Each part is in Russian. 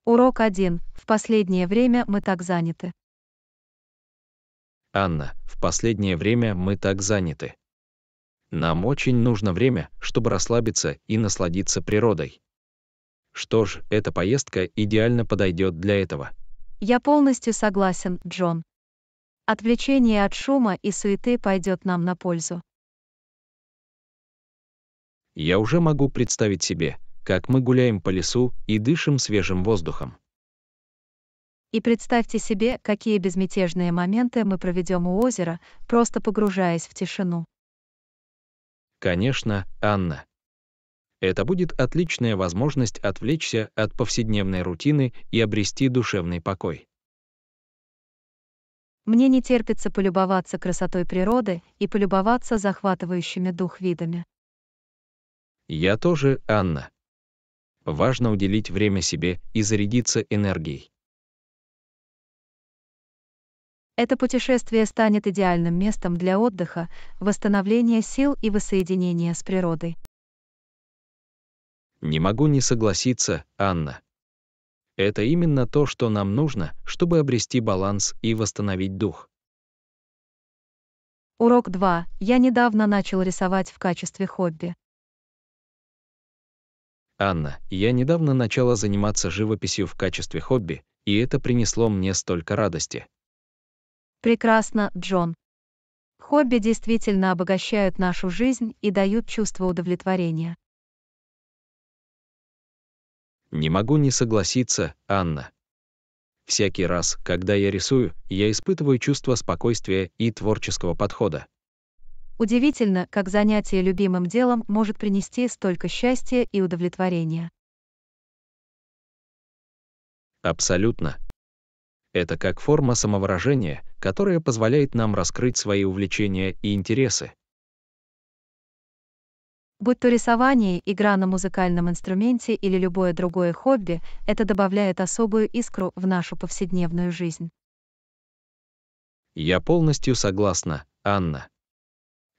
Урок 1. В последнее время мы так заняты. Анна, в последнее время мы так заняты. Нам очень нужно время, чтобы расслабиться и насладиться природой. Что ж, эта поездка идеально подойдет для этого. Я полностью согласен, Джон. Отвлечение от шума и суеты пойдет нам на пользу. Я уже могу представить себе, как мы гуляем по лесу и дышим свежим воздухом. И представьте себе, какие безмятежные моменты мы проведем у озера, просто погружаясь в тишину. Конечно, Анна. Это будет отличная возможность отвлечься от повседневной рутины и обрести душевный покой. Мне не терпится полюбоваться красотой природы и полюбоваться захватывающими дух видами. Я тоже, Анна. Важно уделить время себе и зарядиться энергией. Это путешествие станет идеальным местом для отдыха, восстановления сил и воссоединения с природой. Не могу не согласиться, Анна. Это именно то, что нам нужно, чтобы обрести баланс и восстановить дух. Урок 2. Я недавно начал рисовать в качестве хобби. Анна, я недавно начала заниматься живописью в качестве хобби, и это принесло мне столько радости. Прекрасно, Джон. Хобби действительно обогащают нашу жизнь и дают чувство удовлетворения. Не могу не согласиться, Анна. Всякий раз, когда я рисую, я испытываю чувство спокойствия и творческого подхода. Удивительно, как занятие любимым делом может принести столько счастья и удовлетворения. Абсолютно. Это как форма самовыражения, которая позволяет нам раскрыть свои увлечения и интересы. Будь то рисование, игра на музыкальном инструменте или любое другое хобби, это добавляет особую искру в нашу повседневную жизнь. Я полностью согласна, Анна.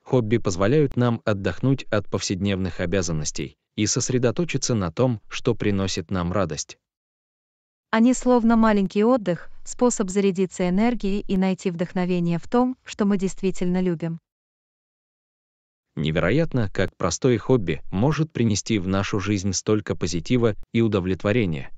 Хобби позволяют нам отдохнуть от повседневных обязанностей и сосредоточиться на том, что приносит нам радость. Они словно маленький отдых, способ зарядиться энергией и найти вдохновение в том, что мы действительно любим. Невероятно, как простое хобби может принести в нашу жизнь столько позитива и удовлетворения.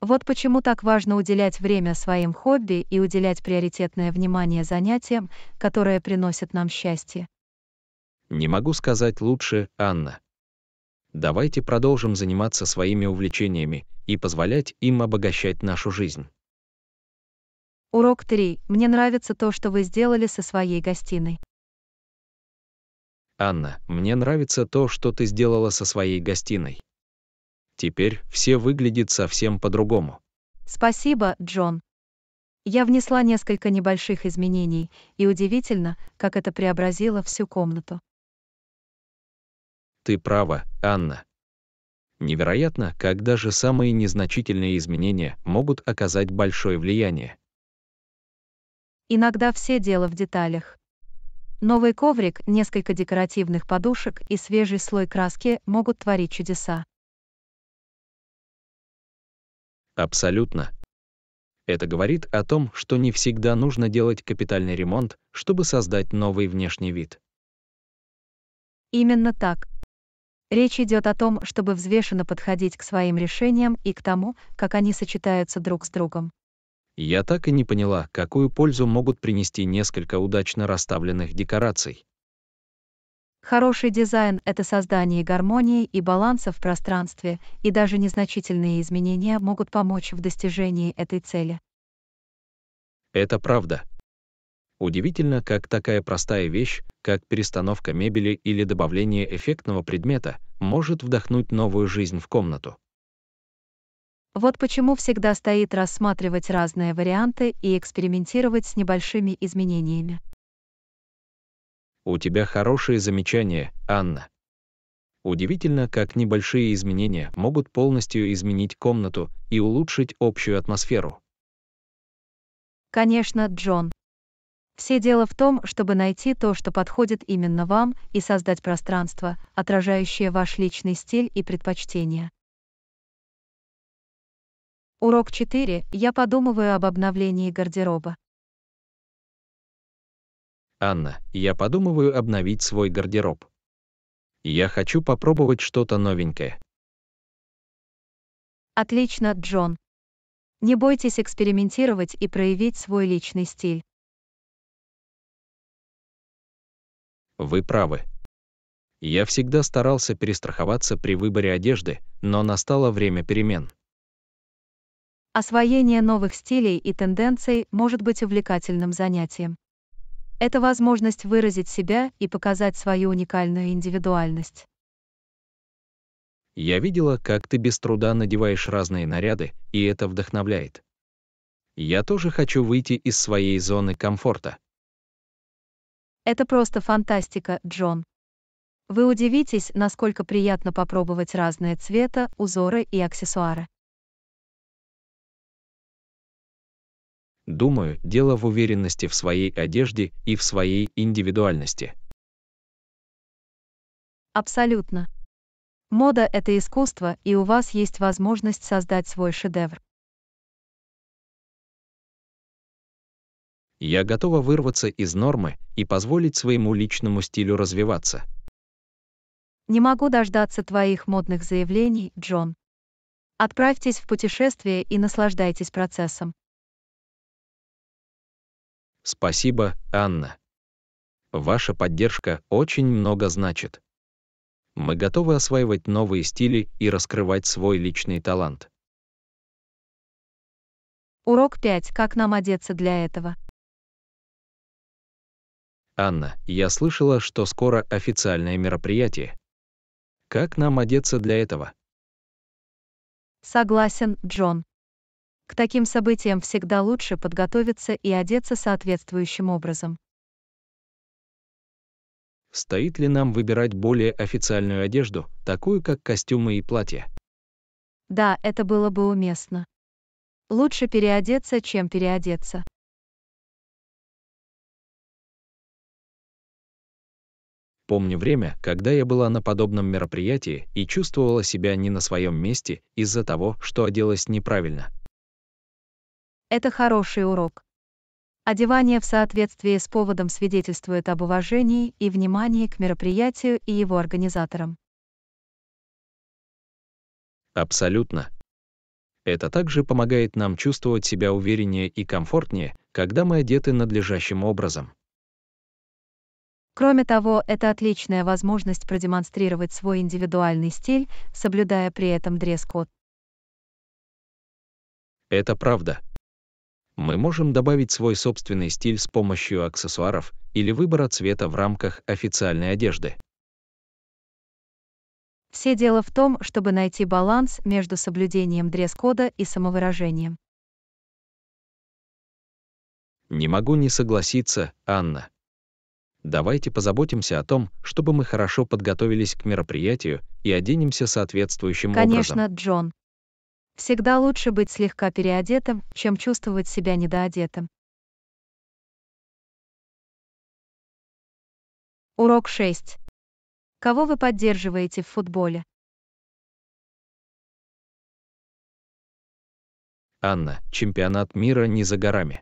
Вот почему так важно уделять время своим хобби и уделять приоритетное внимание занятиям, которые приносят нам счастье. Не могу сказать лучше, Анна. Давайте продолжим заниматься своими увлечениями и позволять им обогащать нашу жизнь. Урок 3. Мне нравится то, что вы сделали со своей гостиной. Анна, мне нравится то, что ты сделала со своей гостиной. Теперь все выглядит совсем по-другому. Спасибо, Джон. Я внесла несколько небольших изменений, и удивительно, как это преобразило всю комнату. Ты права, Анна. Невероятно, как даже самые незначительные изменения могут оказать большое влияние. Иногда все дело в деталях. Новый коврик, несколько декоративных подушек и свежий слой краски могут творить чудеса. Абсолютно. Это говорит о том, что не всегда нужно делать капитальный ремонт, чтобы создать новый внешний вид. Именно так. Речь идет о том, чтобы взвешенно подходить к своим решениям и к тому, как они сочетаются друг с другом. Я так и не поняла, какую пользу могут принести несколько удачно расставленных декораций. Хороший дизайн — это создание гармонии и баланса в пространстве, и даже незначительные изменения могут помочь в достижении этой цели. Это правда. Удивительно, как такая простая вещь, как перестановка мебели или добавление эффектного предмета, может вдохнуть новую жизнь в комнату. Вот почему всегда стоит рассматривать разные варианты и экспериментировать с небольшими изменениями. У тебя хорошие замечания, Анна. Удивительно, как небольшие изменения могут полностью изменить комнату и улучшить общую атмосферу. Конечно, Джон. Все дело в том, чтобы найти то, что подходит именно вам, и создать пространство, отражающее ваш личный стиль и предпочтения. Урок 4. Я подумываю об обновлении гардероба. Анна, я подумываю обновить свой гардероб. Я хочу попробовать что-то новенькое. Отлично, Джон. Не бойтесь экспериментировать и проявить свой личный стиль. Вы правы. Я всегда старался перестраховаться при выборе одежды, но настало время перемен. Освоение новых стилей и тенденций может быть увлекательным занятием. Это возможность выразить себя и показать свою уникальную индивидуальность. Я видела, как ты без труда надеваешь разные наряды, и это вдохновляет. Я тоже хочу выйти из своей зоны комфорта. Это просто фантастика, Джон. Вы удивитесь, насколько приятно попробовать разные цвета, узоры и аксессуары. Думаю, дело в уверенности в своей одежде и в своей индивидуальности. Абсолютно. Мода — это искусство, и у вас есть возможность создать свой шедевр. Я готова вырваться из нормы и позволить своему личному стилю развиваться. Не могу дождаться твоих модных заявлений, Джон. Отправьтесь в путешествие и наслаждайтесь процессом. Спасибо, Анна. Ваша поддержка очень много значит. Мы готовы осваивать новые стили и раскрывать свой личный талант. Урок 5. Как нам одеться для этого? Анна, я слышала, что скоро официальное мероприятие. Как нам одеться для этого? Согласен, Джон. К таким событиям всегда лучше подготовиться и одеться соответствующим образом. Стоит ли нам выбирать более официальную одежду, такую как костюмы и платья? Да, это было бы уместно. Лучше переодеться, чем переодеться. Помню время, когда я была на подобном мероприятии и чувствовала себя не на своем месте из-за того, что оделась неправильно. Это хороший урок. Одевание в соответствии с поводом свидетельствует об уважении и внимании к мероприятию и его организаторам. Абсолютно. Это также помогает нам чувствовать себя увереннее и комфортнее, когда мы одеты надлежащим образом. Кроме того, это отличная возможность продемонстрировать свой индивидуальный стиль, соблюдая при этом дресс-код. Это правда. Мы можем добавить свой собственный стиль с помощью аксессуаров или выбора цвета в рамках официальной одежды. Все дело в том, чтобы найти баланс между соблюдением дресс-кода и самовыражением. Не могу не согласиться, Анна. Давайте позаботимся о том, чтобы мы хорошо подготовились к мероприятию и оденемся соответствующим Конечно, образом. Джон. Всегда лучше быть слегка переодетым, чем чувствовать себя недоодетым. Урок 6. Кого вы поддерживаете в футболе? Анна, чемпионат мира не за горами.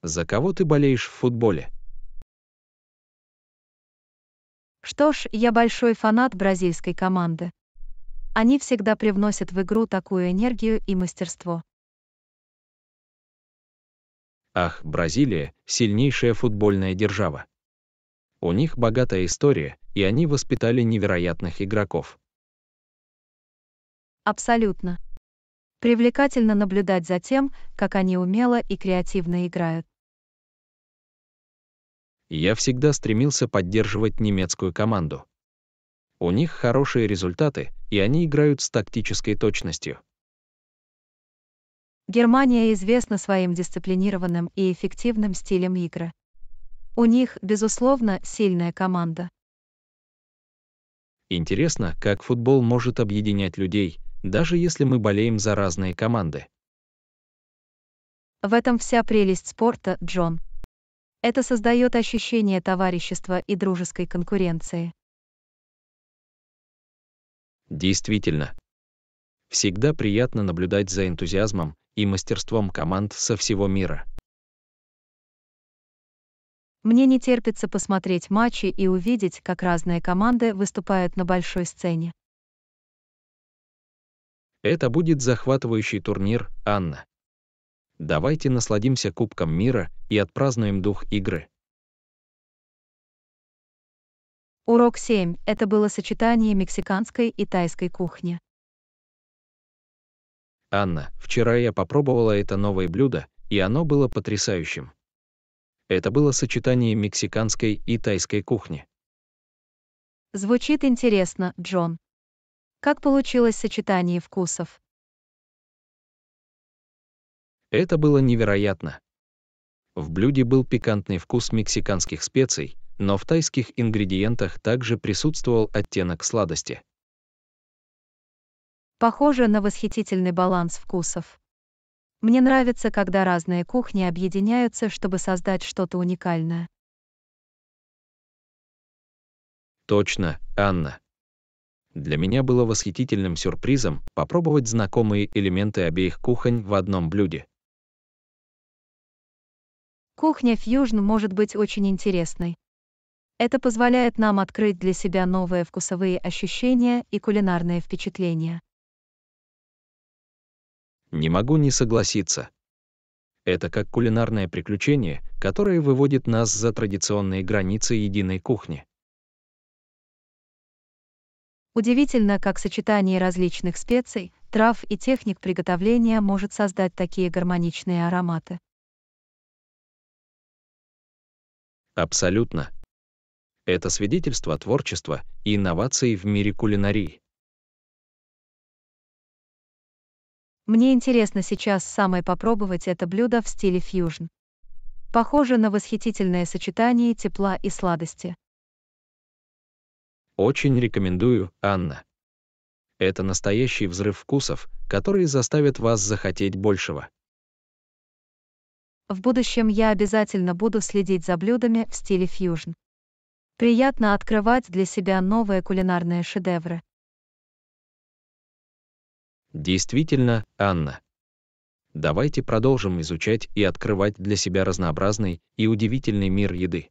За кого ты болеешь в футболе? Что ж, я большой фанат бразильской команды. Они всегда привносят в игру такую энергию и мастерство. Ах, Бразилия — сильнейшая футбольная держава. У них богатая история, и они воспитали невероятных игроков. Абсолютно. Привлекательно наблюдать за тем, как они умело и креативно играют. Я всегда стремился поддерживать немецкую команду. У них хорошие результаты, и они играют с тактической точностью. Германия известна своим дисциплинированным и эффективным стилем игры. У них, безусловно, сильная команда. Интересно, как футбол может объединять людей, даже если мы болеем за разные команды. В этом вся прелесть спорта, Джон. Это создает ощущение товарищества и дружеской конкуренции. Действительно. Всегда приятно наблюдать за энтузиазмом и мастерством команд со всего мира. Мне не терпится посмотреть матчи и увидеть, как разные команды выступают на большой сцене. Это будет захватывающий турнир, Анна. Давайте насладимся Кубком мира и отпразднуем дух игры. Урок 7. Это было сочетание мексиканской и тайской кухни. Анна, вчера я попробовала это новое блюдо, и оно было потрясающим. Это было сочетание мексиканской и тайской кухни. Звучит интересно, Джон. Как получилось сочетание вкусов? Это было невероятно. В блюде был пикантный вкус мексиканских специй, но в тайских ингредиентах также присутствовал оттенок сладости. Похоже на восхитительный баланс вкусов. Мне нравится, когда разные кухни объединяются, чтобы создать что-то уникальное. Точно, Анна. Для меня было восхитительным сюрпризом попробовать знакомые элементы обеих кухонь в одном блюде. Кухня фьюжн может быть очень интересной. Это позволяет нам открыть для себя новые вкусовые ощущения и кулинарные впечатления. Не могу не согласиться. Это как кулинарное приключение, которое выводит нас за традиционные границы единой кухни. Удивительно, как сочетание различных специй, трав и техник приготовления может создать такие гармоничные ароматы. Абсолютно. Это свидетельство творчества и инноваций в мире кулинарии. Мне интересно сейчас самой попробовать это блюдо в стиле фьюжн. Похоже на восхитительное сочетание тепла и сладости. Очень рекомендую, Анна. Это настоящий взрыв вкусов, который заставит вас захотеть большего. В будущем я обязательно буду следить за блюдами в стиле фьюжн. Приятно открывать для себя новые кулинарные шедевры. Действительно, Анна. Давайте продолжим изучать и открывать для себя разнообразный и удивительный мир еды.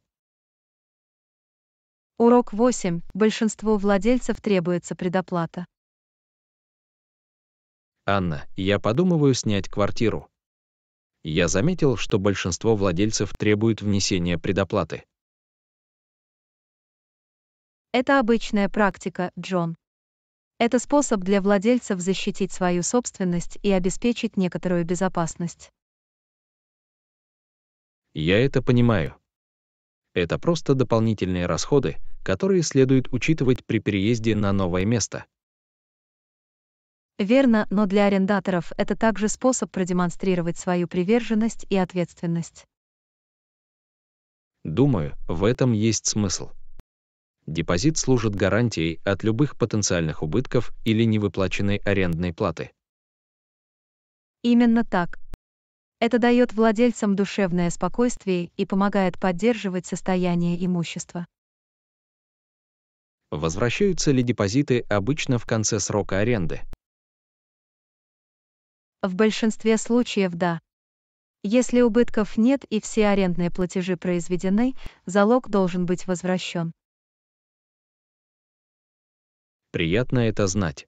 Урок 8. Большинству владельцев требуется предоплата. Анна, я подумываю снять квартиру. Я заметил, что большинство владельцев требует внесения предоплаты. Это обычная практика, Джон. Это способ для владельцев защитить свою собственность и обеспечить некоторую безопасность. Я это понимаю. Это просто дополнительные расходы, которые следует учитывать при переезде на новое место. Верно, но для арендаторов это также способ продемонстрировать свою приверженность и ответственность. Думаю, в этом есть смысл. Депозит служит гарантией от любых потенциальных убытков или невыплаченной арендной платы. Именно так. Это дает владельцам душевное спокойствие и помогает поддерживать состояние имущества. Возвращаются ли депозиты обычно в конце срока аренды? В большинстве случаев да. Если убытков нет и все арендные платежи произведены, залог должен быть возвращен. Приятно это знать.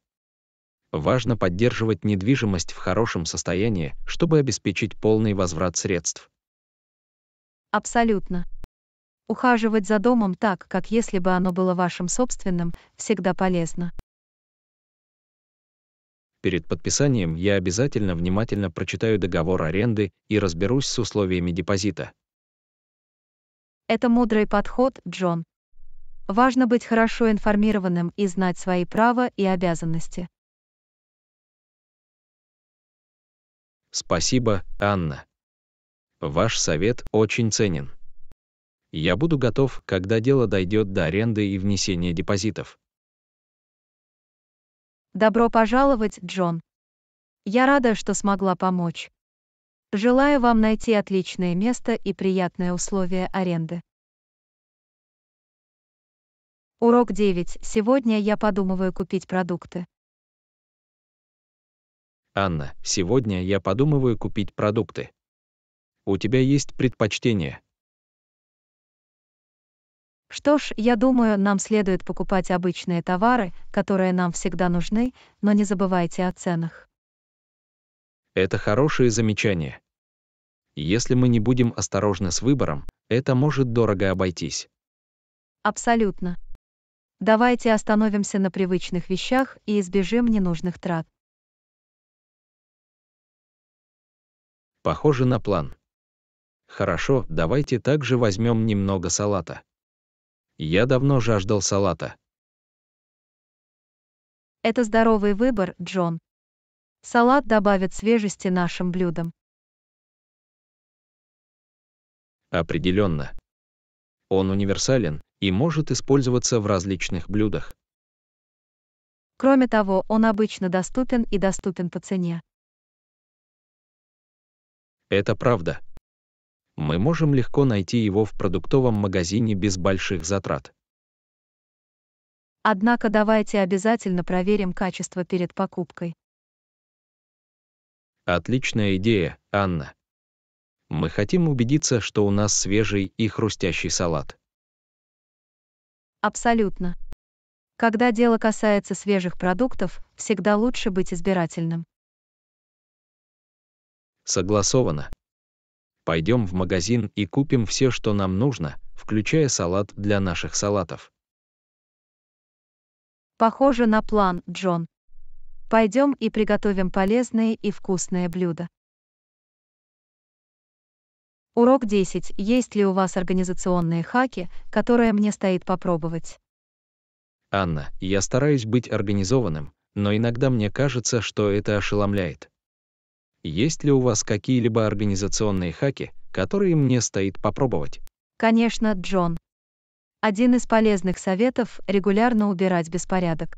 Важно поддерживать недвижимость в хорошем состоянии, чтобы обеспечить полный возврат средств. Абсолютно. Ухаживать за домом так, как если бы оно было вашим собственным, всегда полезно. Перед подписанием я обязательно внимательно прочитаю договор аренды и разберусь с условиями депозита. Это мудрый подход, Джон. Важно быть хорошо информированным и знать свои права и обязанности. Спасибо, Анна. Ваш совет очень ценен. Я буду готов, когда дело дойдет до аренды и внесения депозитов. Добро пожаловать, Джон. Я рада, что смогла помочь. Желаю вам найти отличное место и приятные условия аренды. Урок 9. Сегодня я подумываю купить продукты. Анна, сегодня я подумываю купить продукты. У тебя есть предпочтение? Что ж, я думаю, нам следует покупать обычные товары, которые нам всегда нужны, но не забывайте о ценах. Это хорошее замечание. Если мы не будем осторожны с выбором, это может дорого обойтись. Абсолютно. Давайте остановимся на привычных вещах и избежим ненужных трат. Похоже на план. Хорошо, давайте также возьмем немного салата. Я давно жаждал салата. Это здоровый выбор, Джон. Салат добавит свежести нашим блюдам. Определенно. Он универсален и может использоваться в различных блюдах. Кроме того, он обычно доступен и доступен по цене. Это правда. Мы можем легко найти его в продуктовом магазине без больших затрат. Однако давайте обязательно проверим качество перед покупкой. Отличная идея, Анна. Мы хотим убедиться, что у нас свежий и хрустящий салат. Абсолютно. Когда дело касается свежих продуктов, всегда лучше быть избирательным. Согласовано. Пойдем в магазин и купим все, что нам нужно, включая салат для наших салатов. Похоже на план, Джон. Пойдем и приготовим полезные и вкусные блюда. Урок 10. Есть ли у вас организационные хаки, которые мне стоит попробовать? Анна, я стараюсь быть организованным, но иногда мне кажется, что это ошеломляет. Есть ли у вас какие-либо организационные хаки, которые мне стоит попробовать? Конечно, Джон. Один из полезных советов — регулярно убирать беспорядок.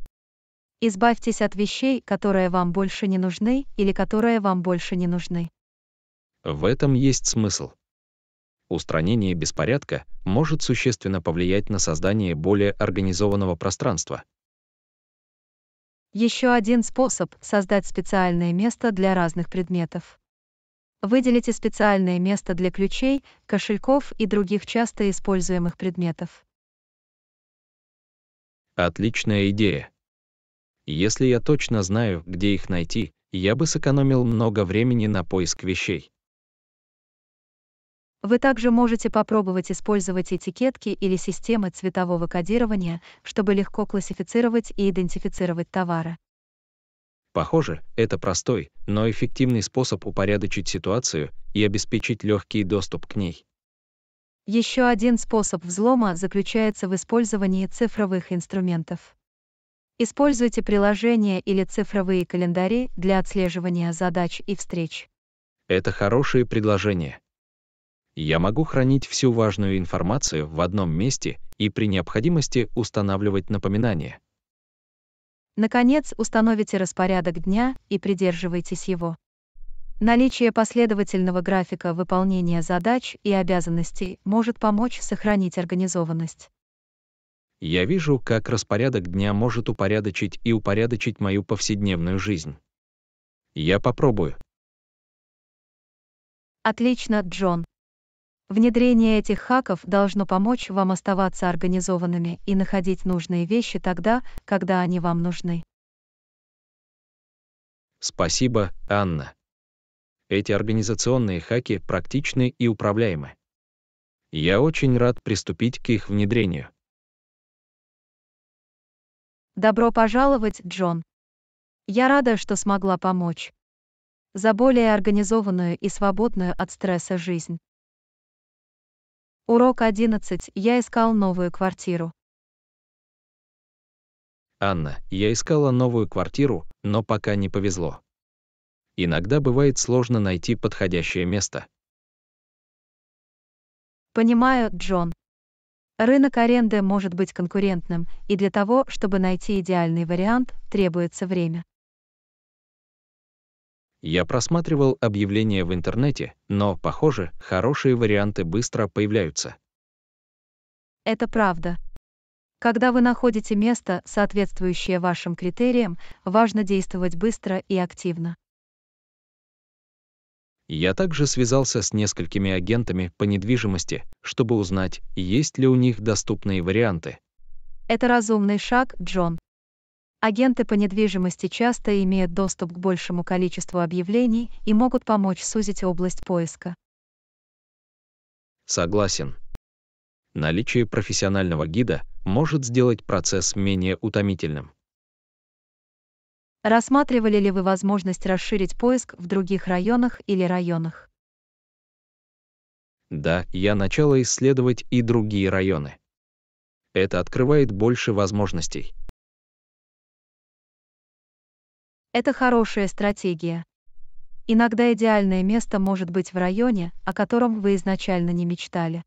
Избавьтесь от вещей, которые вам больше не нужны или которые вам больше не нужны. В этом есть смысл. Устранение беспорядка может существенно повлиять на создание более организованного пространства. Еще один способ — создать специальное место для разных предметов. Выделите специальное место для ключей, кошельков и других часто используемых предметов. Отличная идея. Если я точно знаю, где их найти, я бы сэкономил много времени на поиск вещей. Вы также можете попробовать использовать этикетки или системы цветового кодирования, чтобы легко классифицировать и идентифицировать товары. Похоже, это простой, но эффективный способ упорядочить ситуацию и обеспечить легкий доступ к ней. Еще один способ взлома заключается в использовании цифровых инструментов. Используйте приложения или цифровые календари для отслеживания задач и встреч. Это хорошее предложение. Я могу хранить всю важную информацию в одном месте и при необходимости устанавливать напоминания. Наконец, установите распорядок дня и придерживайтесь его. Наличие последовательного графика выполнения задач и обязанностей может помочь сохранить организованность. Я вижу, как распорядок дня может упорядочить мою повседневную жизнь. Я попробую. Отлично, Джон. Внедрение этих хаков должно помочь вам оставаться организованными и находить нужные вещи тогда, когда они вам нужны. Спасибо, Анна. Эти организационные хаки практичны и управляемы. Я очень рад приступить к их внедрению. Добро пожаловать, Джон. Я рада, что смогла помочь. За более организованную и свободную от стресса жизнь. Урок 11. Я искал новую квартиру. Анна, я искала новую квартиру, но пока не повезло. Иногда бывает сложно найти подходящее место. Понимаю, Джон. Рынок аренды может быть конкурентным, и для того, чтобы найти идеальный вариант, требуется время. Я просматривал объявления в интернете, но, похоже, хорошие варианты быстро появляются. Это правда. Когда вы находите место, соответствующее вашим критериям, важно действовать быстро и активно. Я также связался с несколькими агентами по недвижимости, чтобы узнать, есть ли у них доступные варианты. Это разумный шаг, Джон. Агенты по недвижимости часто имеют доступ к большему количеству объявлений и могут помочь сузить область поиска. Согласен. Наличие профессионального гида может сделать процесс менее утомительным. Рассматривали ли вы возможность расширить поиск в других районах или районах? Да, я начала исследовать и другие районы. Это открывает больше возможностей. Это хорошая стратегия. Иногда идеальное место может быть в районе, о котором вы изначально не мечтали.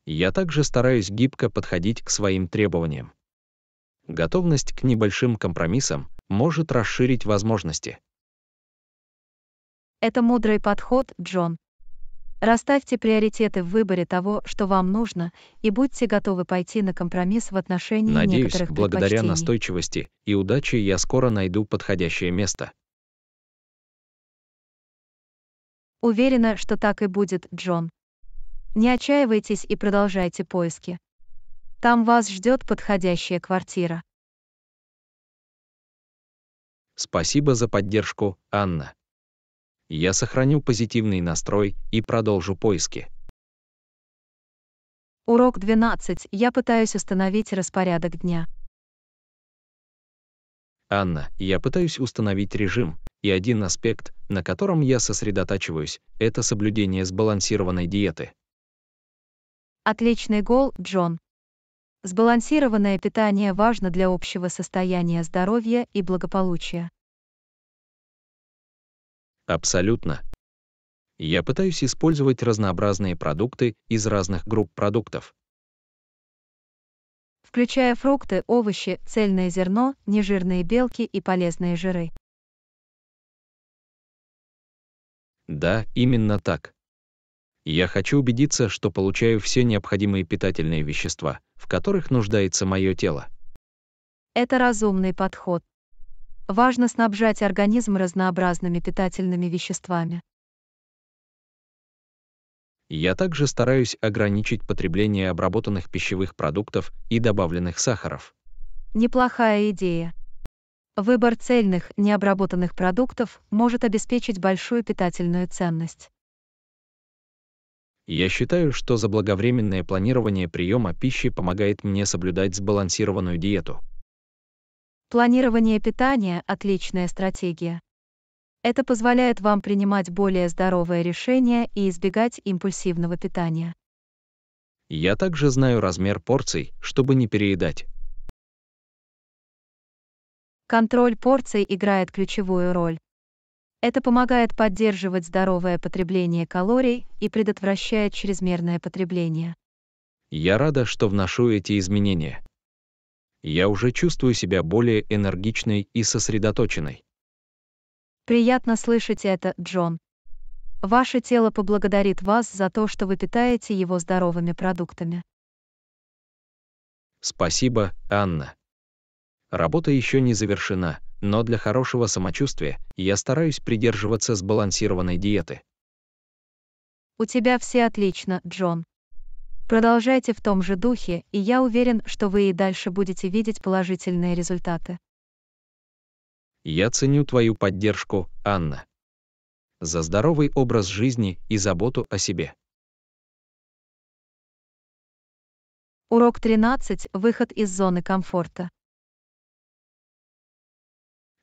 Я также стараюсь гибко подходить к своим требованиям. Готовность к небольшим компромиссам может расширить возможности. Это мудрый подход, Джон. Расставьте приоритеты в выборе того, что вам нужно, и будьте готовы пойти на компромисс в отношении Надеюсь, некоторых благодаря предпочтений. настойчивости и удаче я скоро найду подходящее место. Уверена, что так и будет, Джон. Не отчаивайтесь и продолжайте поиски. Там вас ждет подходящая квартира. Спасибо за поддержку, Анна. Я сохраню позитивный настрой и продолжу поиски. Урок 12. Я пытаюсь установить распорядок дня. Анна, я пытаюсь установить режим, и один аспект, на котором я сосредотачиваюсь, это соблюдение сбалансированной диеты. Отличный гол, Джон. Сбалансированное питание важно для общего состояния здоровья и благополучия. Абсолютно. Я пытаюсь использовать разнообразные продукты из разных групп продуктов. Включая фрукты, овощи, цельное зерно, нежирные белки и полезные жиры. Да, именно так. Я хочу убедиться, что получаю все необходимые питательные вещества, в которых нуждается мое тело. Это разумный подход. Важно снабжать организм разнообразными питательными веществами. Я также стараюсь ограничить потребление обработанных пищевых продуктов и добавленных сахаров. Неплохая идея. Выбор цельных, необработанных продуктов может обеспечить большую питательную ценность. Я считаю, что заблаговременное планирование приема пищи помогает мне соблюдать сбалансированную диету. Планирование питания – отличная стратегия. Это позволяет вам принимать более здоровые решения и избегать импульсивного питания. Я также знаю размер порций, чтобы не переедать. Контроль порций играет ключевую роль. Это помогает поддерживать здоровое потребление калорий и предотвращает чрезмерное потребление. Я рада, что вношу эти изменения. Я уже чувствую себя более энергичной и сосредоточенной. Приятно слышать это, Джон. Ваше тело поблагодарит вас за то, что вы питаете его здоровыми продуктами. Спасибо, Анна. Работа еще не завершена, но для хорошего самочувствия я стараюсь придерживаться сбалансированной диеты. У тебя все отлично, Джон. Продолжайте в том же духе, и я уверен, что вы и дальше будете видеть положительные результаты. Я ценю твою поддержку, Анна. За здоровый образ жизни и заботу о себе. Урок 13. Выход из зоны комфорта.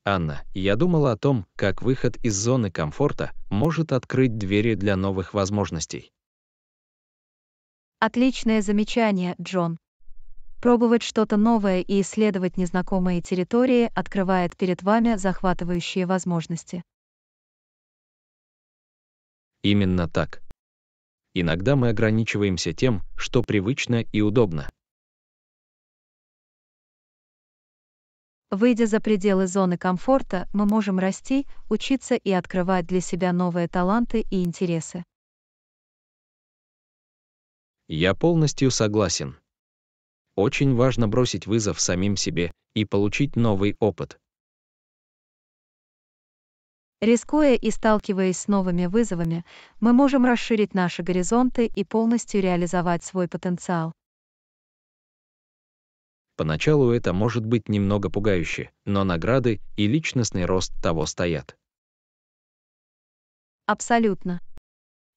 Анна, я думала о том, как выход из зоны комфорта может открыть двери для новых возможностей. Отличное замечание, Джон. Пробовать что-то новое и исследовать незнакомые территории открывает перед вами захватывающие возможности. Именно так. Иногда мы ограничиваемся тем, что привычно и удобно. Выйдя за пределы зоны комфорта, мы можем расти, учиться и открывать для себя новые таланты и интересы. Я полностью согласен. Очень важно бросить вызов самим себе и получить новый опыт. Рискуя и сталкиваясь с новыми вызовами, мы можем расширить наши горизонты и полностью реализовать свой потенциал. Поначалу это может быть немного пугающе, но награды и личностный рост того стоят. Абсолютно.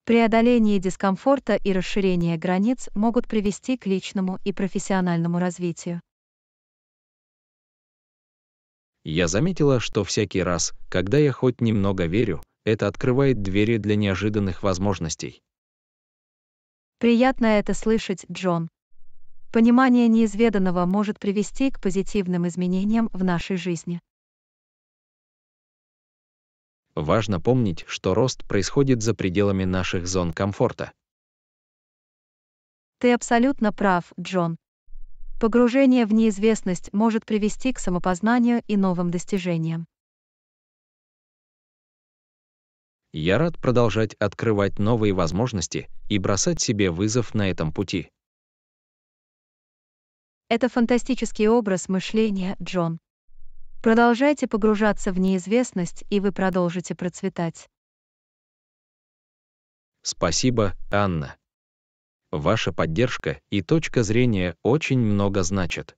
Преодоление дискомфорта и расширение границ могут привести к личному и профессиональному развитию. Я заметила, что всякий раз, когда я хоть немного верю, это открывает двери для неожиданных возможностей. Приятно это слышать, Джон. Понимание неизведанного может привести к позитивным изменениям в нашей жизни. Важно помнить, что рост происходит за пределами наших зон комфорта. Ты абсолютно прав, Джон. Погружение в неизвестность может привести к самопознанию и новым достижениям. Я рад продолжать открывать новые возможности и бросать себе вызов на этом пути. Это фантастический образ мышления, Джон. Продолжайте погружаться в неизвестность, и вы продолжите процветать. Спасибо, Анна. Ваша поддержка и точка зрения очень много значат.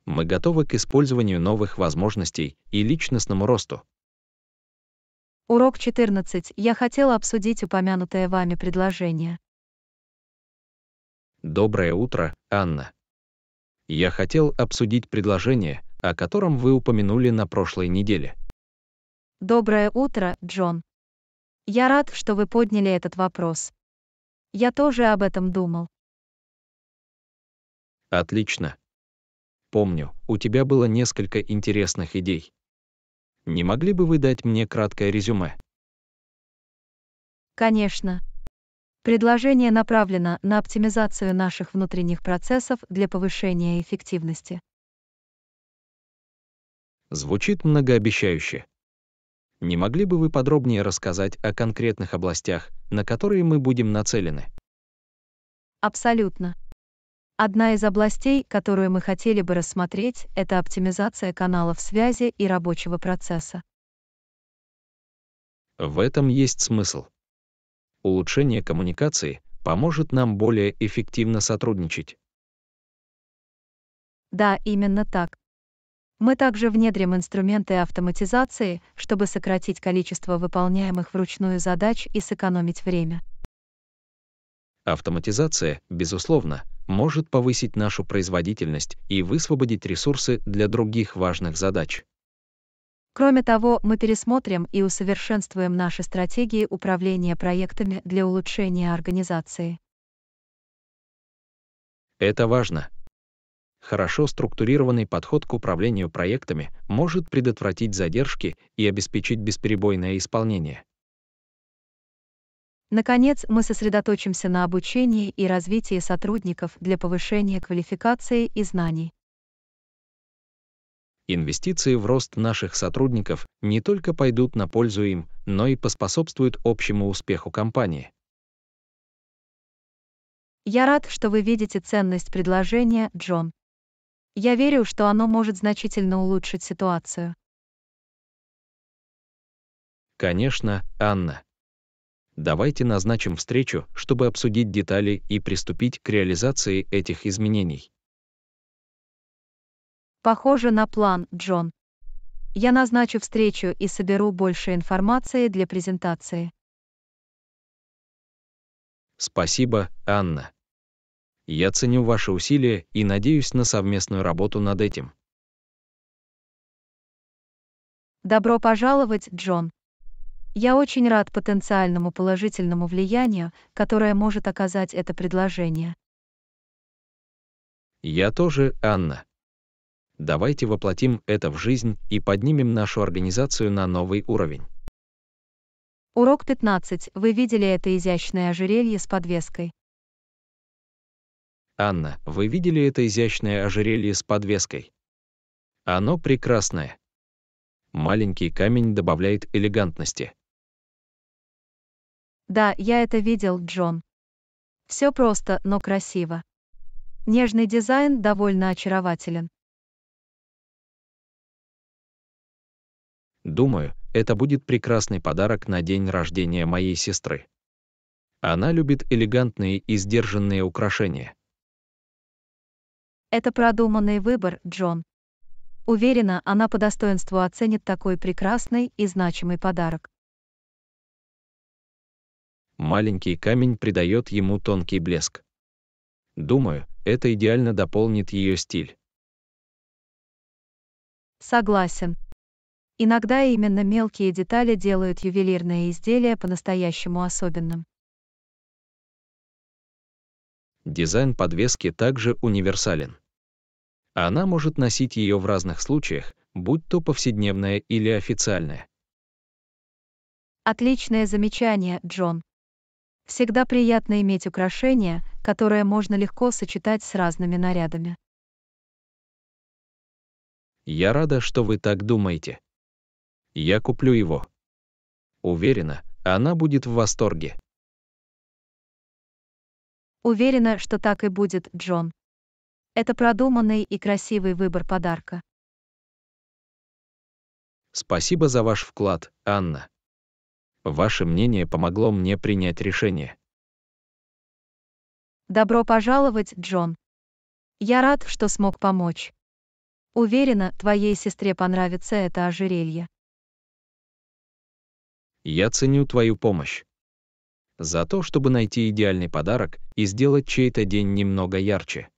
Мы готовы к использованию новых возможностей и личностному росту. Урок 14. Я хотела обсудить упомянутое вами предложение. Доброе утро, Анна. Я хотел обсудить предложение, о котором вы упомянули на прошлой неделе. Доброе утро, Джон. Я рад, что вы подняли этот вопрос. Я тоже об этом думал. Отлично. Помню, у тебя было несколько интересных идей. Не могли бы вы дать мне краткое резюме? Конечно. Предложение направлено на оптимизацию наших внутренних процессов для повышения эффективности. Звучит многообещающе. Не могли бы вы подробнее рассказать о конкретных областях, на которые мы будем нацелены? Абсолютно. Одна из областей, которую мы хотели бы рассмотреть, это оптимизация каналов связи и рабочего процесса. В этом есть смысл. Улучшение коммуникации поможет нам более эффективно сотрудничать. Да, именно так. Мы также внедрим инструменты автоматизации, чтобы сократить количество выполняемых вручную задач и сэкономить время. Автоматизация, безусловно, может повысить нашу производительность и высвободить ресурсы для других важных задач. Кроме того, мы пересмотрим и усовершенствуем наши стратегии управления проектами для улучшения организации. Это важно. Хорошо структурированный подход к управлению проектами может предотвратить задержки и обеспечить бесперебойное исполнение. Наконец, мы сосредоточимся на обучении и развитии сотрудников для повышения квалификации и знаний. Инвестиции в рост наших сотрудников не только пойдут на пользу им, но и поспособствуют общему успеху компании. Я рад, что вы видите ценность предложения, Джон. Я верю, что оно может значительно улучшить ситуацию. Конечно, Анна. Давайте назначим встречу, чтобы обсудить детали и приступить к реализации этих изменений. Похоже на план, Джон. Я назначу встречу и соберу больше информации для презентации. Спасибо, Анна. Я ценю ваши усилия и надеюсь на совместную работу над этим. Добро пожаловать, Джон. Я очень рад потенциальному положительному влиянию, которое может оказать это предложение. Я тоже, Анна. Давайте воплотим это в жизнь и поднимем нашу организацию на новый уровень. Урок 15. Вы видели это изящное ожерелье с подвеской? Анна, вы видели это изящное ожерелье с подвеской? Оно прекрасное. Маленький камень добавляет элегантности. Да, я это видел, Джон. Все просто, но красиво. Нежный дизайн довольно очарователен. Думаю, это будет прекрасный подарок на день рождения моей сестры. Она любит элегантные и сдержанные украшения. Это продуманный выбор, Джон. Уверена, она по достоинству оценит такой прекрасный и значимый подарок. Маленький камень придает ему тонкий блеск. Думаю, это идеально дополнит ее стиль. Согласен. Иногда именно мелкие детали делают ювелирные изделия по-настоящему особенным. Дизайн подвески также универсален. Она может носить ее в разных случаях, будь то повседневная или официальная. Отличное замечание, Джон. Всегда приятно иметь украшение, которое можно легко сочетать с разными нарядами. Я рада, что вы так думаете. Я куплю его. Уверена, она будет в восторге. Уверена, что так и будет, Джон. Это продуманный и красивый выбор подарка. Спасибо за ваш вклад, Анна. Ваше мнение помогло мне принять решение. Добро пожаловать, Джон. Я рад, что смог помочь. Уверена, твоей сестре понравится это ожерелье. Я ценю твою помощь. За то, чтобы найти идеальный подарок и сделать чей-то день немного ярче.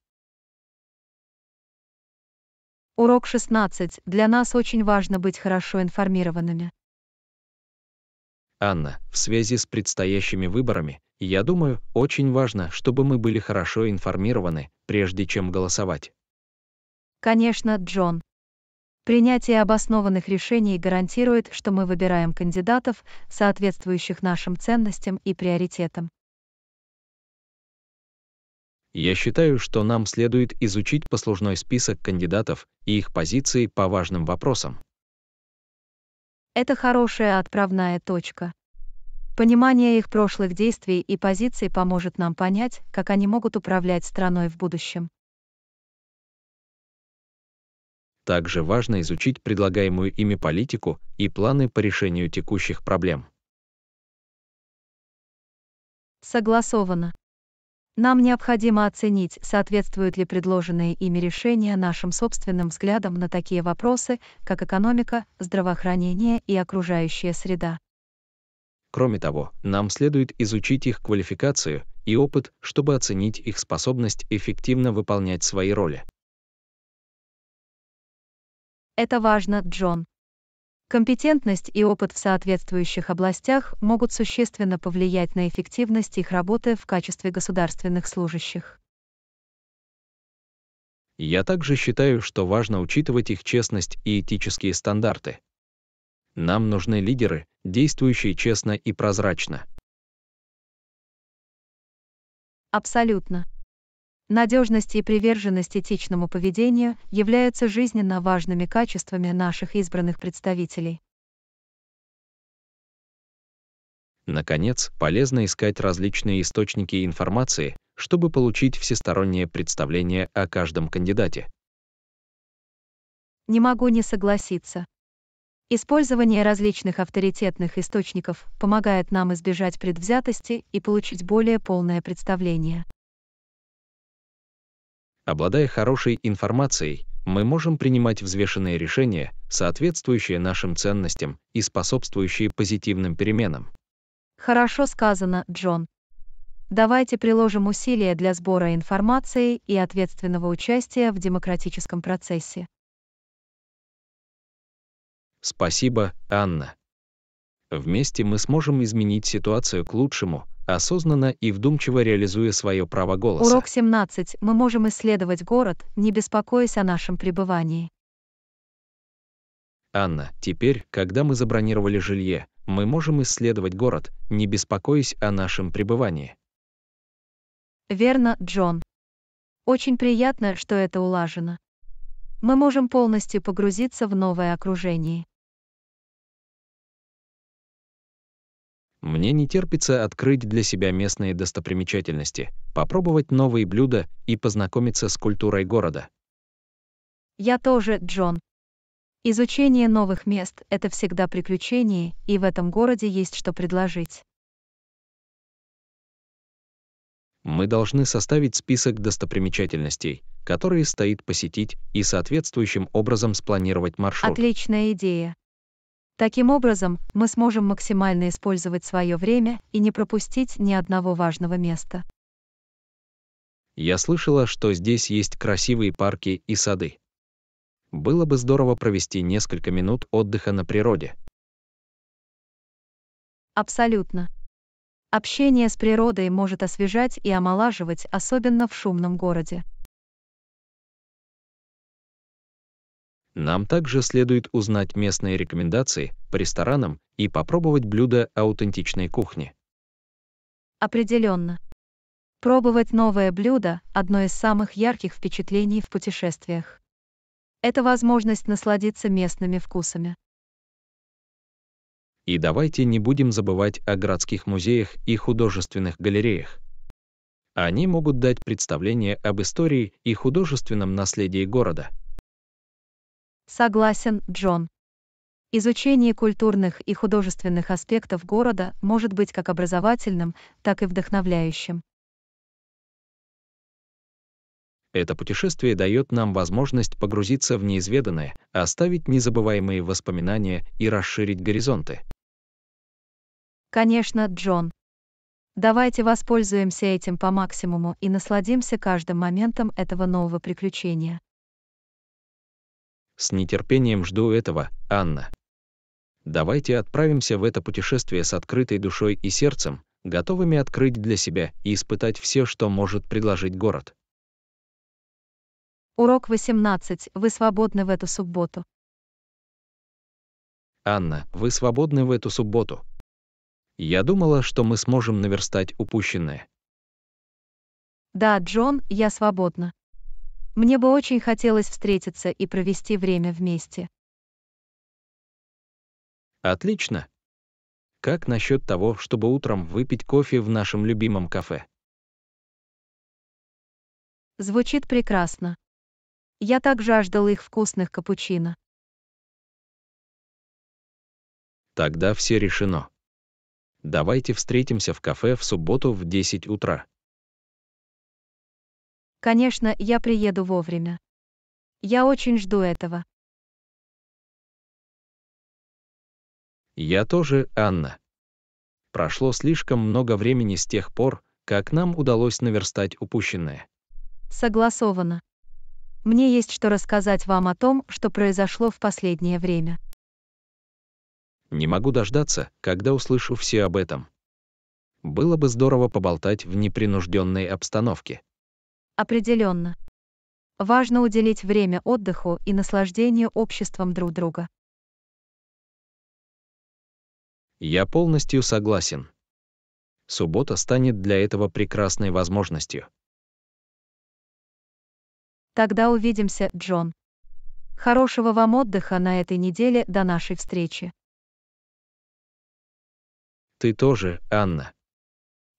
Урок 16. Для нас очень важно быть хорошо информированными. Анна, в связи с предстоящими выборами, я думаю, очень важно, чтобы мы были хорошо информированы, прежде чем голосовать. Конечно, Джон. Принятие обоснованных решений гарантирует, что мы выбираем кандидатов, соответствующих нашим ценностям и приоритетам. Я считаю, что нам следует изучить послужной список кандидатов и их позиции по важным вопросам. Это хорошая отправная точка. Понимание их прошлых действий и позиций поможет нам понять, как они могут управлять страной в будущем. Также важно изучить предлагаемую ими политику и планы по решению текущих проблем. Согласовано. Нам необходимо оценить, соответствуют ли предложенные ими решения нашим собственным взглядам на такие вопросы, как экономика, здравоохранение и окружающая среда. Кроме того, нам следует изучить их квалификацию и опыт, чтобы оценить их способность эффективно выполнять свои роли. Это важно, Джон. Компетентность и опыт в соответствующих областях могут существенно повлиять на эффективность их работы в качестве государственных служащих. Я также считаю, что важно учитывать их честность и этические стандарты. Нам нужны лидеры, действующие честно и прозрачно. Абсолютно. Надежность и приверженность этичному поведению являются жизненно важными качествами наших избранных представителей. Наконец, полезно искать различные источники информации, чтобы получить всестороннее представление о каждом кандидате. Не могу не согласиться. Использование различных авторитетных источников помогает нам избежать предвзятости и получить более полное представление. Обладая хорошей информацией, мы можем принимать взвешенные решения, соответствующие нашим ценностям и способствующие позитивным переменам. Хорошо сказано, Джон. Давайте приложим усилия для сбора информации и ответственного участия в демократическом процессе. Спасибо, Анна. Вместе мы сможем изменить ситуацию к лучшему, осознанно и вдумчиво реализуя свое право голоса. Урок 17. Мы можем исследовать город, не беспокоясь о нашем пребывании. Анна, теперь, когда мы забронировали жилье, мы можем исследовать город, не беспокоясь о нашем пребывании. Верно, Джон. Очень приятно, что это улажено. Мы можем полностью погрузиться в новое окружение. Мне не терпится открыть для себя местные достопримечательности, попробовать новые блюда и познакомиться с культурой города. Я тоже, Джон. Изучение новых мест — это всегда приключение, и в этом городе есть что предложить. Мы должны составить список достопримечательностей, которые стоит посетить, и соответствующим образом спланировать маршрут. Отличная идея. Таким образом, мы сможем максимально использовать свое время и не пропустить ни одного важного места. Я слышала, что здесь есть красивые парки и сады. Было бы здорово провести несколько минут отдыха на природе. Абсолютно. Общение с природой может освежать и омолаживать, особенно в шумном городе. Нам также следует узнать местные рекомендации по ресторанам и попробовать блюда аутентичной кухни. Определенно. Пробовать новое блюдо — одно из самых ярких впечатлений в путешествиях. Это возможность насладиться местными вкусами. И давайте не будем забывать о городских музеях и художественных галереях. Они могут дать представление об истории и художественном наследии города. Согласен, Джон. Изучение культурных и художественных аспектов города может быть как образовательным, так и вдохновляющим. Это путешествие дает нам возможность погрузиться в неизведанное, оставить незабываемые воспоминания и расширить горизонты. Конечно, Джон. Давайте воспользуемся этим по максимуму и насладимся каждым моментом этого нового приключения. С нетерпением жду этого, Анна. Давайте отправимся в это путешествие с открытой душой и сердцем, готовыми открыть для себя и испытать все, что может предложить город. Урок 18. Вы свободны в эту субботу. Анна, вы свободны в эту субботу. Я думала, что мы сможем наверстать упущенное. Да, Джон, я свободна. Мне бы очень хотелось встретиться и провести время вместе. Отлично. Как насчет того, чтобы утром выпить кофе в нашем любимом кафе? Звучит прекрасно. Я так жаждал их вкусных капучино. Тогда все решено. Давайте встретимся в кафе в субботу в 10 утра. Конечно, я приеду вовремя. Я очень жду этого. Я тоже, Анна. Прошло слишком много времени с тех пор, как нам удалось наверстать упущенное. Согласовано. Мне есть что рассказать вам о том, что произошло в последнее время. Не могу дождаться, когда услышу все об этом. Было бы здорово поболтать в непринужденной обстановке. Определенно. Важно уделить время отдыху и наслаждению обществом друг друга. Я полностью согласен. Суббота станет для этого прекрасной возможностью. Тогда увидимся, Джон. Хорошего вам отдыха на этой неделе до нашей встречи. Ты тоже, Анна.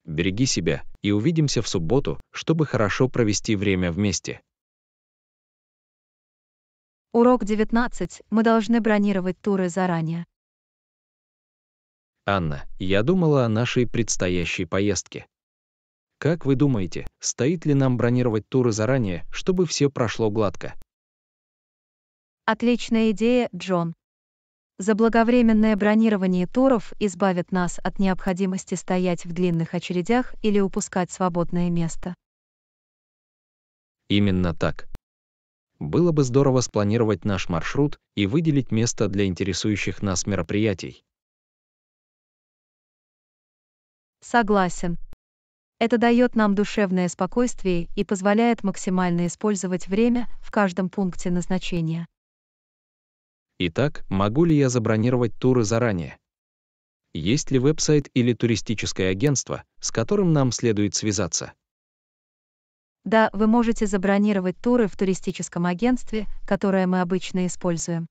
Береги себя и увидимся в субботу, чтобы хорошо провести время вместе. Урок 19. Мы должны бронировать туры заранее. Анна, я думала о нашей предстоящей поездке. Как вы думаете, стоит ли нам бронировать туры заранее, чтобы все прошло гладко? Отличная идея, Джон. Заблаговременное бронирование туров избавит нас от необходимости стоять в длинных очередях или упускать свободное место. Именно так. Было бы здорово спланировать наш маршрут и выделить место для интересующих нас мероприятий. Согласен. Это дает нам душевное спокойствие и позволяет максимально использовать время в каждом пункте назначения. Итак, могу ли я забронировать туры заранее? Есть ли веб-сайт или туристическое агентство, с которым нам следует связаться? Да, вы можете забронировать туры в туристическом агентстве, которое мы обычно используем.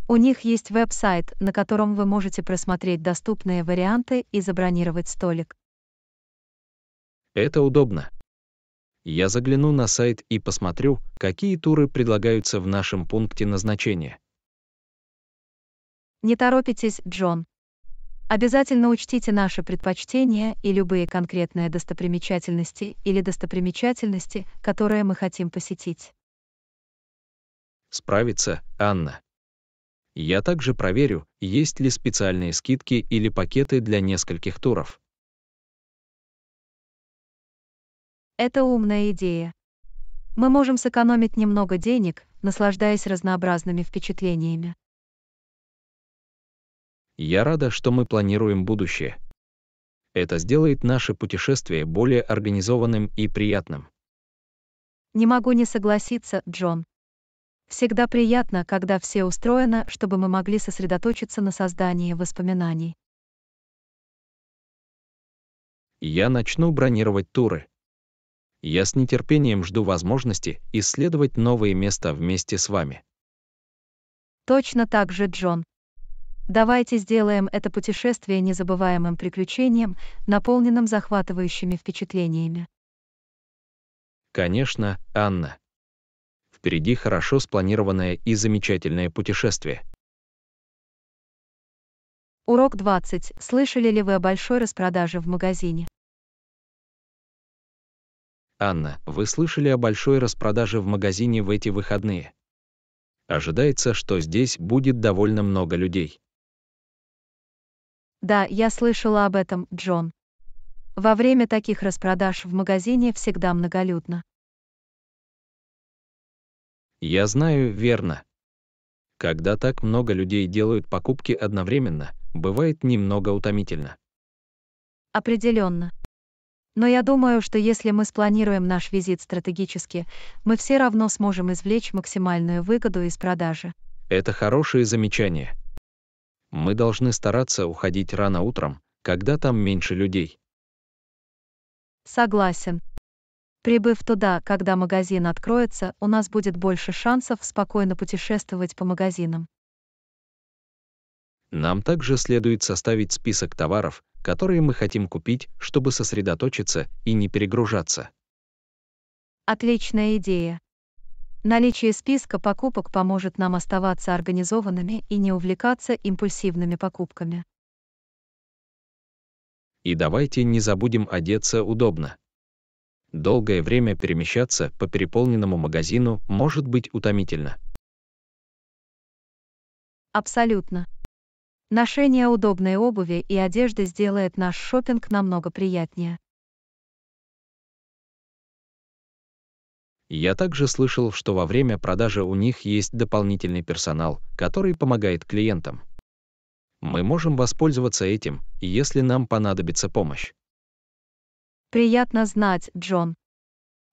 У них есть веб-сайт, на котором вы можете просмотреть доступные варианты и забронировать столик. Это удобно. Я загляну на сайт и посмотрю, какие туры предлагаются в нашем пункте назначения. Не торопитесь, Джон. Обязательно учтите наши предпочтения и любые конкретные достопримечательности или достопримечательности, которые мы хотим посетить. Справится, Анна. Я также проверю, есть ли специальные скидки или пакеты для нескольких туров. Это умная идея. Мы можем сэкономить немного денег, наслаждаясь разнообразными впечатлениями. Я рада, что мы планируем будущее. Это сделает наше путешествие более организованным и приятным. Не могу не согласиться, Джон. Всегда приятно, когда все устроено, чтобы мы могли сосредоточиться на создании воспоминаний. Я начну бронировать туры. Я с нетерпением жду возможности исследовать новые места вместе с вами. Точно так же, Джон. Давайте сделаем это путешествие незабываемым приключением, наполненным захватывающими впечатлениями. Конечно, Анна. Впереди хорошо спланированное и замечательное путешествие. Урок 20. Слышали ли вы о большой распродаже в магазине? Анна, вы слышали о большой распродаже в магазине в эти выходные? Ожидается, что здесь будет довольно много людей. Да, я слышала об этом, Джон. Во время таких распродаж в магазине всегда многолюдно. Я знаю, верно. Когда так много людей делают покупки одновременно, бывает немного утомительно. Определенно. Но я думаю, что если мы спланируем наш визит стратегически, мы все равно сможем извлечь максимальную выгоду из продажи. Это хорошее замечание. Мы должны стараться уходить рано утром, когда там меньше людей. Согласен. Прибыв туда, когда магазин откроется, у нас будет больше шансов спокойно путешествовать по магазинам. Нам также следует составить список товаров, которые мы хотим купить, чтобы сосредоточиться и не перегружаться. Отличная идея. Наличие списка покупок поможет нам оставаться организованными и не увлекаться импульсивными покупками. И давайте не забудем одеться удобно. Долгое время перемещаться по переполненному магазину может быть утомительно. Абсолютно. Ношение удобной обуви и одежды сделает наш шопинг намного приятнее. Я также слышал, что во время продажи у них есть дополнительный персонал, который помогает клиентам. Мы можем воспользоваться этим, если нам понадобится помощь. Приятно знать, Джон.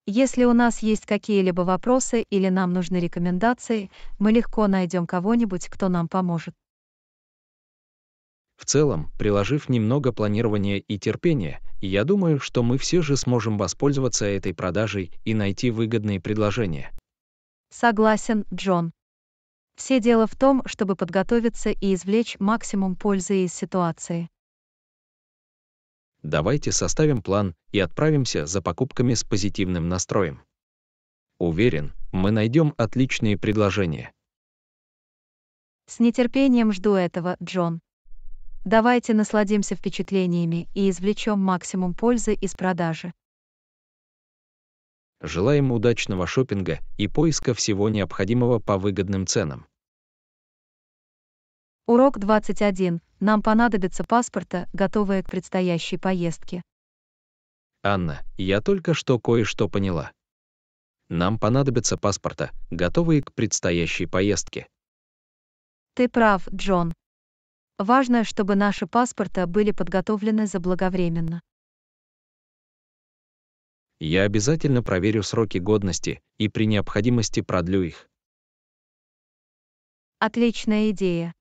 Если у нас есть какие-либо вопросы или нам нужны рекомендации, мы легко найдем кого-нибудь, кто нам поможет. В целом, приложив немного планирования и терпения, я думаю, что мы все же сможем воспользоваться этой продажей и найти выгодные предложения. Согласен, Джон. Все дело в том, чтобы подготовиться и извлечь максимум пользы из ситуации. Давайте составим план и отправимся за покупками с позитивным настроем. Уверен, мы найдем отличные предложения. С нетерпением жду этого, Джон. Давайте насладимся впечатлениями и извлечем максимум пользы из продажи. Желаем удачного шопинга и поиска всего необходимого по выгодным ценам. Урок 21. Нам понадобится паспорта, готовые к предстоящей поездке. Анна, я только что кое-что поняла. Нам понадобятся паспорта, готовые к предстоящей поездке. Ты прав, Джон. Важно, чтобы наши паспорта были подготовлены заблаговременно. Я обязательно проверю сроки годности и при необходимости продлю их. Отличная идея.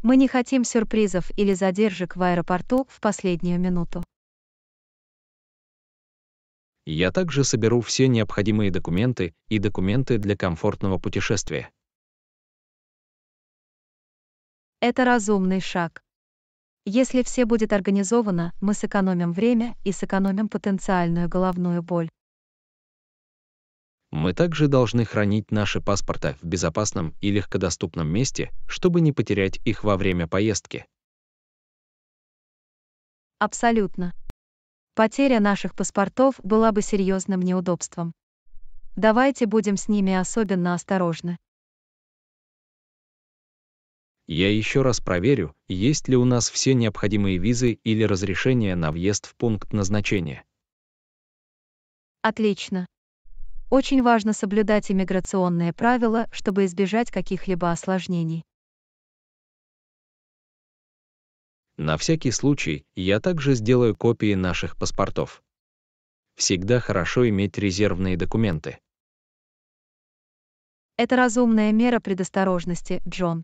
Мы не хотим сюрпризов или задержек в аэропорту в последнюю минуту. Я также соберу все необходимые документы и документы для комфортного путешествия. Это разумный шаг. Если все будет организовано, мы сэкономим время и сэкономим потенциальную головную боль. Мы также должны хранить наши паспорта в безопасном и легкодоступном месте, чтобы не потерять их во время поездки. Абсолютно. Потеря наших паспортов была бы серьезным неудобством. Давайте будем с ними особенно осторожны. Я еще раз проверю, есть ли у нас все необходимые визы или разрешения на въезд в пункт назначения. Отлично. Очень важно соблюдать иммиграционные правила, чтобы избежать каких-либо осложнений. На всякий случай, я также сделаю копии наших паспортов. Всегда хорошо иметь резервные документы. Это разумная мера предосторожности, Джон.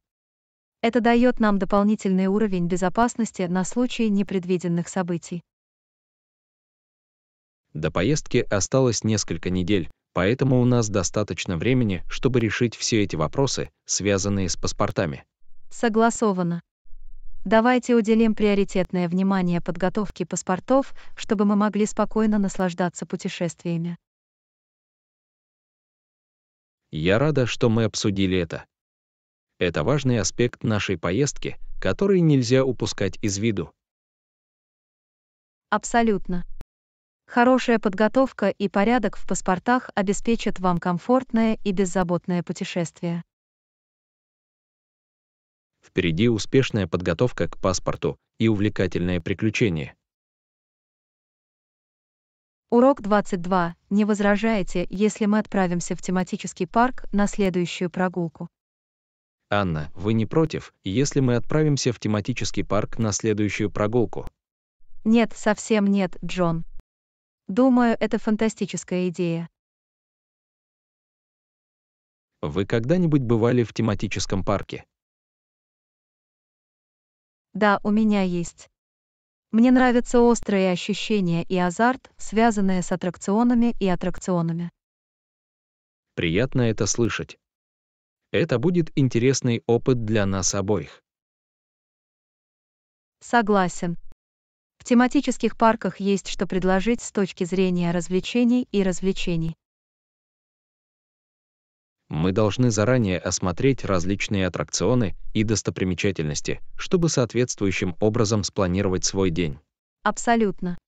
Это дает нам дополнительный уровень безопасности на случай непредвиденных событий. До поездки осталось несколько недель, поэтому у нас достаточно времени, чтобы решить все эти вопросы, связанные с паспортами. Согласовано. Давайте уделим приоритетное внимание подготовке паспортов, чтобы мы могли спокойно наслаждаться путешествиями. Я рада, что мы обсудили это. Это важный аспект нашей поездки, который нельзя упускать из виду. Абсолютно. Хорошая подготовка и порядок в паспортах обеспечат вам комфортное и беззаботное путешествие. Впереди успешная подготовка к паспорту и увлекательное приключение. Урок 22. Не возражаете, если мы отправимся в тематический парк на следующую прогулку? Анна, вы не против, если мы отправимся в тематический парк на следующую прогулку? Нет, совсем нет, Джон. Думаю, это фантастическая идея. Вы когда-нибудь бывали в тематическом парке? Да, у меня есть. Мне нравятся острые ощущения и азарт, связанные с аттракционами и аттракционами. Приятно это слышать. Это будет интересный опыт для нас обоих. Согласен. В тематических парках есть что предложить с точки зрения развлечений и развлечений. Мы должны заранее осмотреть различные аттракционы и достопримечательности, чтобы соответствующим образом спланировать свой день. Абсолютно.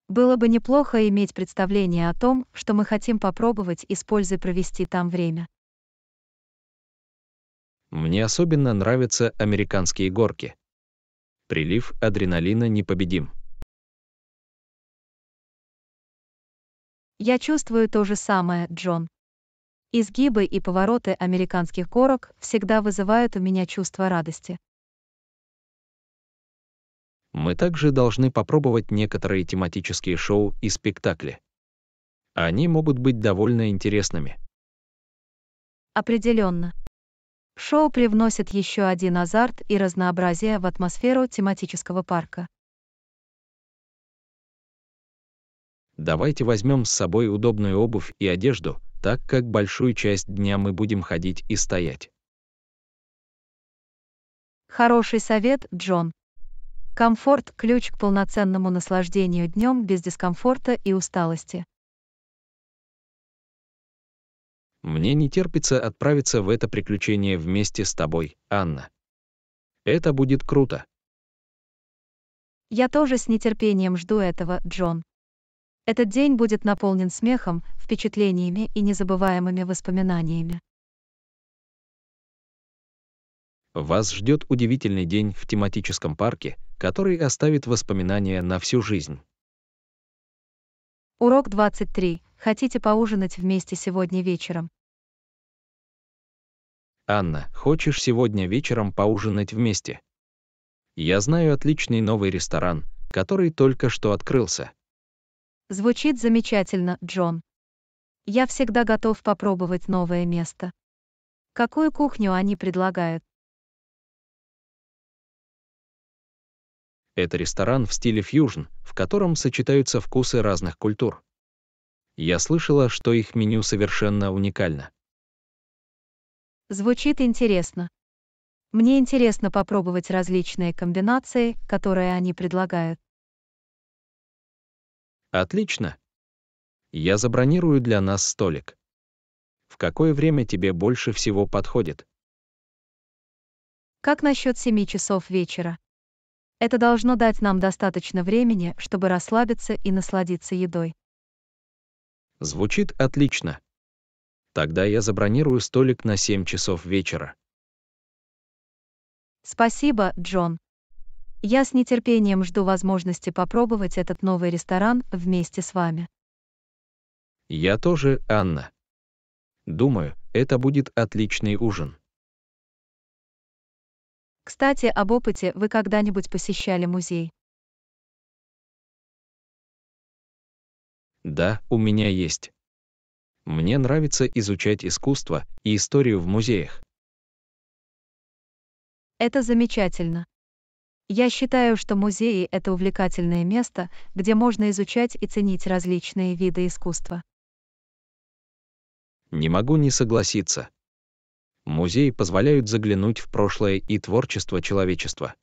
Было бы неплохо иметь представление о том, что мы хотим попробовать и с пользой провести там время. Мне особенно нравятся американские горки. Прилив адреналина непобедим. Я чувствую то же самое, Джон. Изгибы и повороты американских горок всегда вызывают у меня чувство радости. Мы также должны попробовать некоторые тематические шоу и спектакли. Они могут быть довольно интересными. Определенно. Шоу привносит еще один азарт и разнообразие в атмосферу тематического парка. Давайте возьмем с собой удобную обувь и одежду, так как большую часть дня мы будем ходить и стоять. Хороший совет, Джон. Комфорт– ключ к полноценному наслаждению днем без дискомфорта и усталости. Мне не терпится отправиться в это приключение вместе с тобой, Анна. Это будет круто. Я тоже с нетерпением жду этого, Джон. Этот день будет наполнен смехом, впечатлениями и незабываемыми воспоминаниями. Вас ждет удивительный день в тематическом парке, который оставит воспоминания на всю жизнь. Урок 23. Хотите поужинать вместе сегодня вечером? Анна, хочешь сегодня вечером поужинать вместе? Я знаю отличный новый ресторан, который только что открылся. Звучит замечательно, Джон. Я всегда готов попробовать новое место. Какую кухню они предлагают? Это ресторан в стиле фьюжн, в котором сочетаются вкусы разных культур. Я слышала, что их меню совершенно уникально. Звучит интересно. Мне интересно попробовать различные комбинации, которые они предлагают. Отлично. Я забронирую для нас столик. какое время тебе больше всего подходит? Как насчет 7 часов вечера? Это должно дать нам достаточно времени, чтобы расслабиться и насладиться едой. Звучит отлично. Тогда я забронирую столик на 7 часов вечера. Спасибо, Джон. Я с нетерпением жду возможности попробовать этот новый ресторан вместе с вами. Я тоже, Анна. Думаю, это будет отличный ужин. Кстати, об опыте: вы когда-нибудь посещали музей? Да, у меня есть. Мне нравится изучать искусство и историю в музеях. Это замечательно. Я считаю, что музеи — это увлекательное место, где можно изучать и ценить различные виды искусства. Не могу не согласиться. Музеи позволяют заглянуть в прошлое и творчество человечества.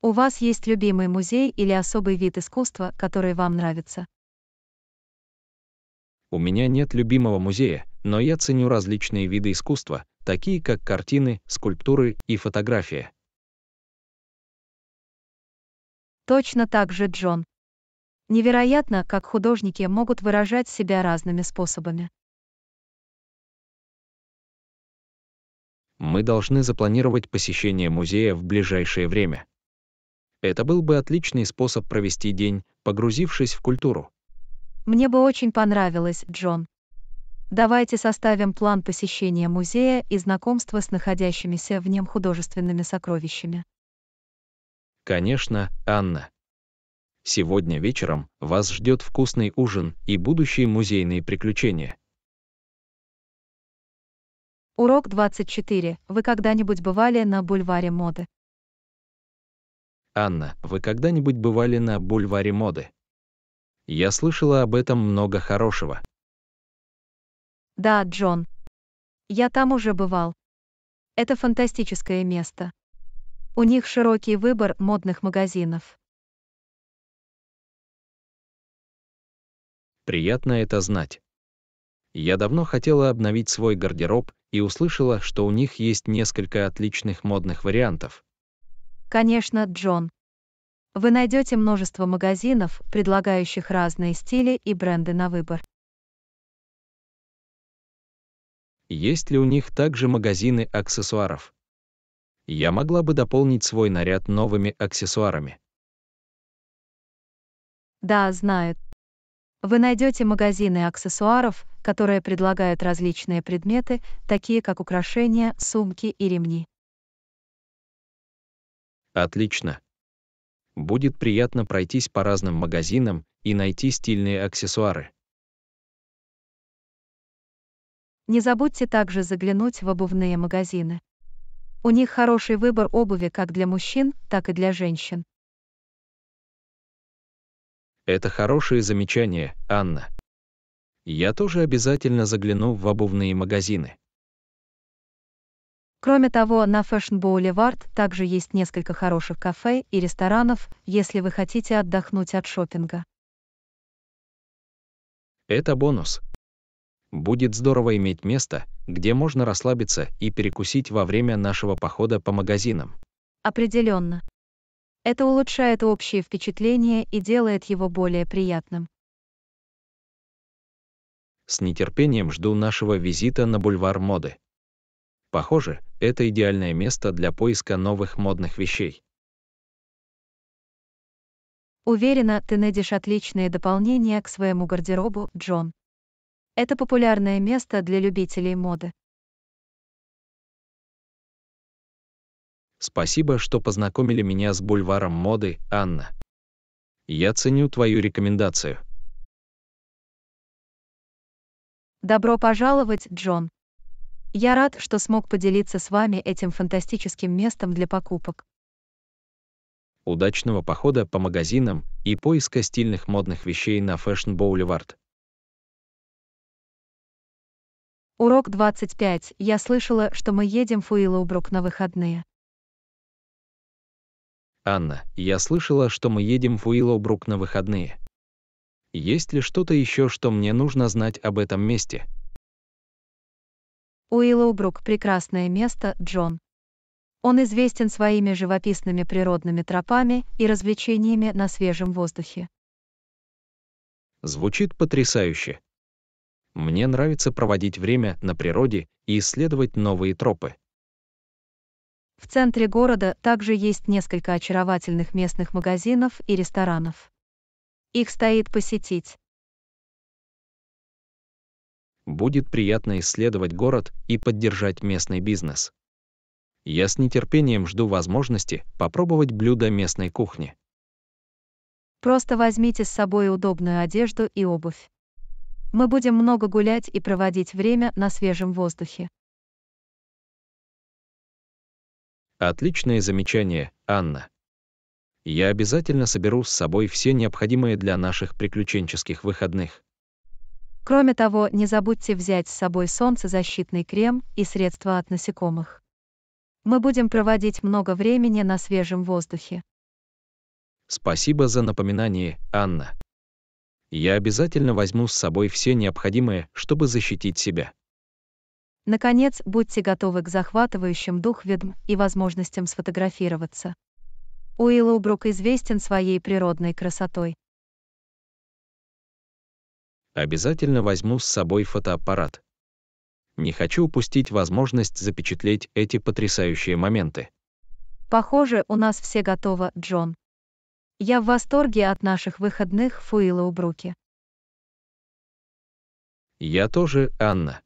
У вас есть любимый музей или особый вид искусства, который вам нравится? У меня нет любимого музея, но я ценю различные виды искусства, такие как картины, скульптуры и фотография. Точно так же, Джон. Невероятно, как художники могут выражать себя разными способами. Мы должны запланировать посещение музея в ближайшее время. Это был бы отличный способ провести день, погрузившись в культуру. Мне бы очень понравилось, Джон. Давайте составим план посещения музея и знакомства с находящимися в нем художественными сокровищами. Конечно, Анна. Сегодня вечером вас ждет вкусный ужин и будущие музейные приключения. Урок 24. Вы когда-нибудь бывали на бульваре моды? Анна, вы когда-нибудь бывали на бульваре моды? Я слышала об этом много хорошего. Да, Джон. Я там уже бывал. Это фантастическое место. У них широкий выбор модных магазинов. Приятно это знать. Я давно хотела обновить свой гардероб и услышала, что у них есть несколько отличных модных вариантов. Конечно, Джон. Вы найдете множество магазинов, предлагающих разные стили и бренды на выбор. Есть ли у них также магазины аксессуаров? Я могла бы дополнить свой наряд новыми аксессуарами. Да, знаю. Вы найдете магазины аксессуаров, которые предлагают различные предметы, такие как украшения, сумки и ремни. Отлично. Будет приятно пройтись по разным магазинам и найти стильные аксессуары. Не забудьте также заглянуть в обувные магазины. У них хороший выбор обуви как для мужчин, так и для женщин. Это хорошее замечание, Анна. Я тоже обязательно загляну в обувные магазины. Кроме того, на Fashion Boulevard также есть несколько хороших кафе и ресторанов, если вы хотите отдохнуть от шопинга. Это бонус. Будет здорово иметь место, где можно расслабиться и перекусить во время нашего похода по магазинам. Определенно. Это улучшает общее впечатление и делает его более приятным. С нетерпением жду нашего визита на бульвар моды. Похоже, это идеальное место для поиска новых модных вещей. Уверена, ты найдешь отличные дополнения к своему гардеробу, Джон. Это популярное место для любителей моды. Спасибо, что познакомили меня с бульваром моды, Анна. Я ценю твою рекомендацию. Добро пожаловать, Джон. Я рад, что смог поделиться с вами этим фантастическим местом для покупок. Удачного похода по магазинам и поиска стильных модных вещей на Fashion Boulevard. Урок 25. Я слышала, что мы едем в Уиллоубрук на выходные. Анна, я слышала, что мы едем в Уиллоубрук на выходные. Есть ли что-то еще, что мне нужно знать об этом месте? Уиллоубрук — прекрасное место, Джон. Он известен своими живописными природными тропами и развлечениями на свежем воздухе. Звучит потрясающе. Мне нравится проводить время на природе и исследовать новые тропы. В центре города также есть несколько очаровательных местных магазинов и ресторанов. Их стоит посетить. Будет приятно исследовать город и поддержать местный бизнес. Я с нетерпением жду возможности попробовать блюда местной кухни. Просто возьмите с собой удобную одежду и обувь. Мы будем много гулять и проводить время на свежем воздухе. Отличное замечание, Анна. Я обязательно соберу с собой все необходимое для наших приключенческих выходных. Кроме того, не забудьте взять с собой солнцезащитный крем и средства от насекомых. Мы будем проводить много времени на свежем воздухе. Спасибо за напоминание, Анна. Я обязательно возьму с собой все необходимое, чтобы защитить себя. Наконец, будьте готовы к захватывающим дух видам и возможностям сфотографироваться. Уиллоубрук известен своей природной красотой. Обязательно возьму с собой фотоаппарат. Не хочу упустить возможность запечатлеть эти потрясающие моменты. Похоже, у нас все готово, Джон. Я в восторге от наших выходных в Уиллоубруке. Я тоже, Анна.